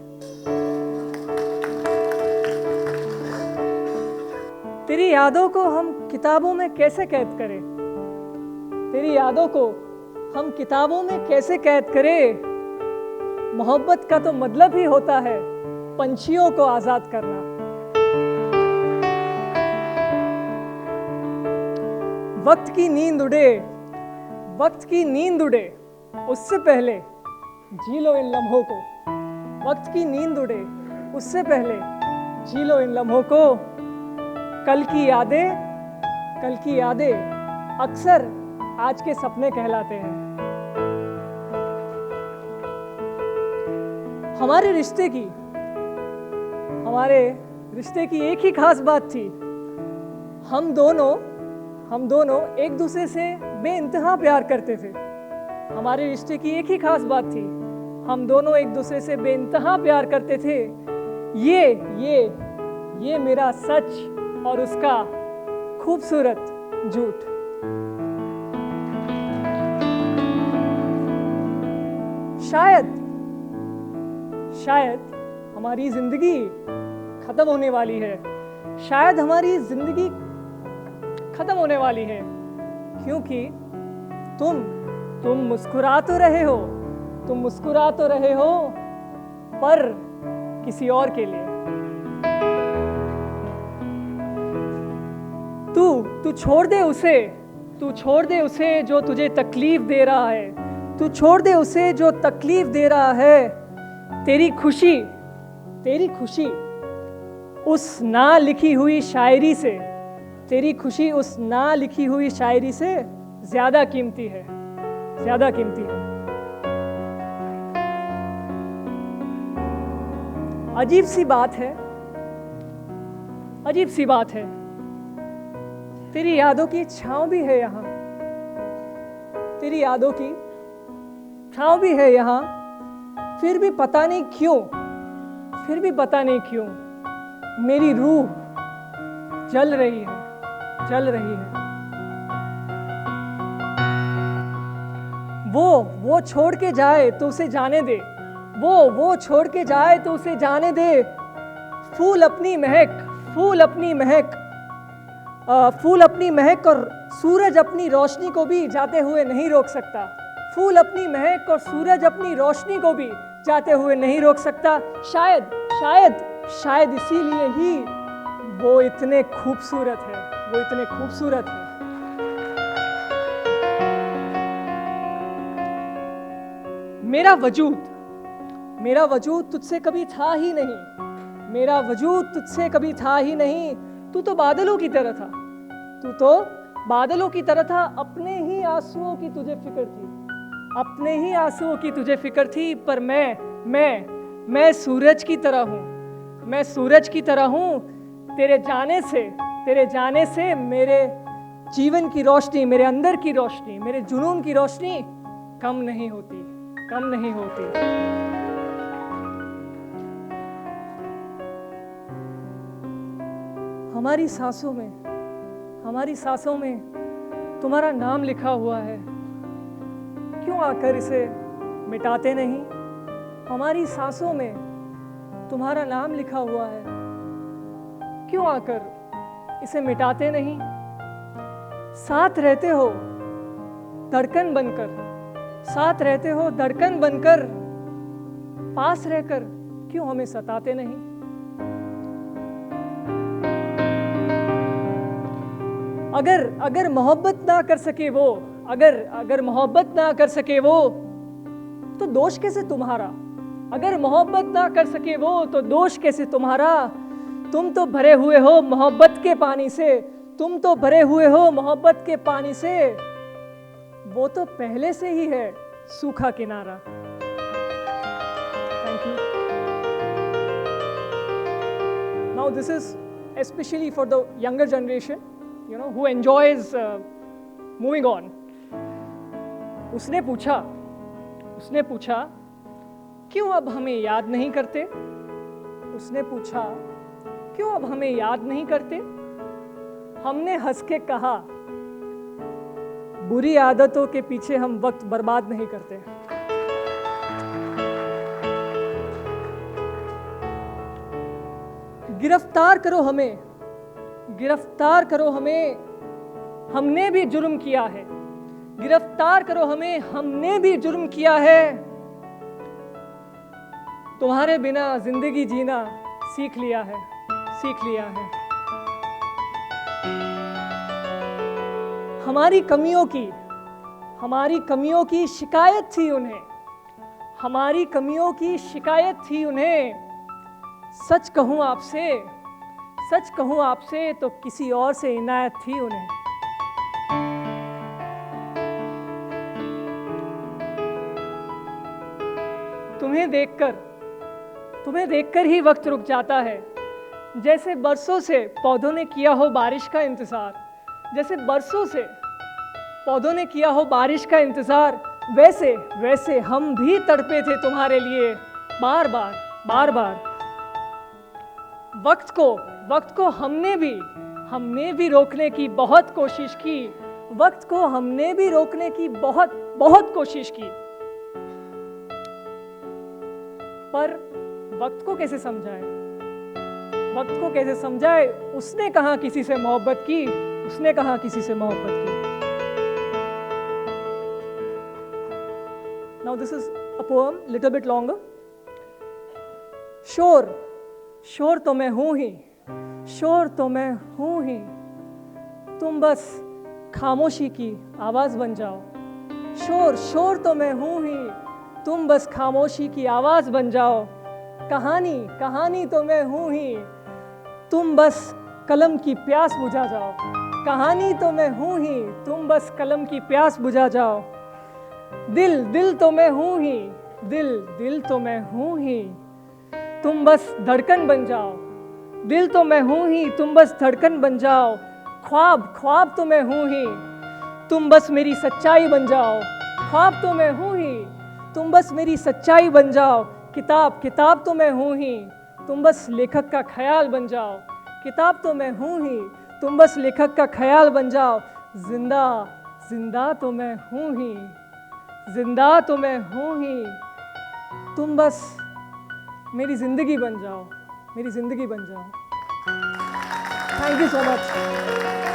तेरी यादों को हम किताबों में कैसे कैद करें, तेरी यादों को हम किताबों में कैसे कैद करें? मोहब्बत का तो मतलब ही होता है पंछियों को आजाद करना. वक्त की नींद उड़े, वक्त की नींद उड़े, उससे पहले जी लो इन लम्हों को. वक्त की नींद उड़े, उससे पहले जी लो इन लम्हों को. कल की यादें अक्सर आज के सपने कहलाते हैं। हमारे रिश्ते की एक ही खास बात थी। हम दोनों एक दूसरे से बेइंतहा प्यार करते थे। हमारे रिश्ते की एक ही खास बात थी। हम दोनों एक दूसरे से बेइंतहा प्यार करते थे। ये मेरा सच और उसका खूबसूरत झूठ। शायद हमारी जिंदगी खत्म होने वाली है। शायद हमारी जिंदगी खत्म होने वाली है, क्योंकि तुम मुस्कुरा तो रहे हो, पर किसी और के लिए। तू छोड़ दे उसे जो तुझे तकलीफ दे रहा है। तू छोड़ दे उसे जो तकलीफ दे रहा है। तेरी खुशी उस ना लिखी हुई शायरी से, तेरी खुशी उस ना लिखी हुई शायरी से ज्यादा कीमती है। अजीब सी बात है। तेरी यादों की छांव भी है यहाँ। फिर भी पता नहीं क्यों मेरी रूह जल रही है। वो छोड़ के जाए तो उसे जाने दे। वो छोड़ के जाए तो उसे जाने दे। फूल अपनी महक और सूरज अपनी रोशनी को भी जाते हुए नहीं रोक सकता। फूल अपनी महक और सूरज अपनी रोशनी को भी जाते हुए नहीं रोक सकता। शायद इसीलिए ही वो इतने खूबसूरत है। मेरा वजूद तुझसे कभी था ही नहीं। तू तो बादलों की तरह था। अपने ही आंसुओं की तुझे फिक्र थी। पर मैं सूरज की तरह हूँ। तेरे जाने से मेरे जीवन की रोशनी, मेरे अंदर की रोशनी, मेरे जुनून की रोशनी कम नहीं होती। हमारी सांसों में तुम्हारा नाम लिखा हुआ है। क्यों आकर इसे मिटाते नहीं? हमारी सांसों में तुम्हारा नाम लिखा हुआ है। क्यों आकर इसे मिटाते नहीं? साथ रहते हो धड़कन बनकर, पास रहकर क्यों हमें सताते नहीं? अगर मोहब्बत ना कर सके वो, अगर मोहब्बत ना कर सके वो, तो दोष कैसे तुम्हारा? अगर मोहब्बत ना कर सके वो, तो दोष कैसे तुम्हारा? तुम तो भरे हुए हो मोहब्बत के पानी से, वो तो पहले से ही है सूखा किनारा। Thank you. Now this is especially for the younger generation, who enjoys moving on. उसने पूछा क्यों अब हमें याद नहीं करते? हमने हंस के कहा, बुरी आदतों के पीछे हम वक्त बर्बाद नहीं करते। गिरफ्तार करो हमें, हमने भी जुर्म किया है। हमने भी जुर्म किया है। तुम्हारे बिना जिंदगी जीना सीख लिया है। हमारी कमियों की शिकायत थी उन्हें। सच कहूं आपसे तो किसी और से इनायत थी उन्हें। तुम्हें देखकर ही वक्त रुक जाता है, जैसे बरसों से पौधों ने किया हो बारिश का इंतजार। जैसे बरसों से पौधों ने किया हो बारिश का इंतजार, वैसे वैसे हम भी तड़पे थे तुम्हारे लिए बार बार बार बार। वक्त को हमने भी रोकने की बहुत कोशिश की। वक्त को हमने भी रोकने की बहुत बहुत कोशिश की, पर वक्त को कैसे समझाए? वक्त को कैसे समझाए? उसने कहाँ किसी से मोहब्बत की, उसने कहाँ किसी से मोहब्बत की। Now this is a poem, little bit longer. शोर तो मैं हूँ ही, शोर तो मैं हूँ ही, तुम बस खामोशी की आवाज बन जाओ। शोर तो मैं हूँ ही, तुम बस खामोशी की आवाज बन जाओ। कहानी तो मैं हूँ ही, तुम बस कलम की प्यास बुझा जाओ। कहानी तो मैं हूँ ही, तुम बस कलम की प्यास बुझा जाओ। दिल तो मैं हूँ ही, दिल तो मैं हूँ ही, तुम बस धड़कन बन जाओ। दिल तो मैं हूँ ही, तुम बस धड़कन बन जाओ। ख्वाब तो मैं हूँ ही, तुम बस मेरी सच्चाई बन जाओ। ख्वाब तो मैं हूँ ही, तुम बस मेरी सच्चाई बन जाओ। किताब तो मैं हूँ ही, तुम बस लेखक का ख्याल बन जाओ। किताब तो मैं हूँ ही, तुम बस लेखक का ख्याल बन जाओ। जिंदा तो मैं हूँ ही, जिंदा तो मैं हूँ ही, तुम बस मेरी जिंदगी बन जाओ, मेरी जिंदगी बन जाओ। Thank you so much.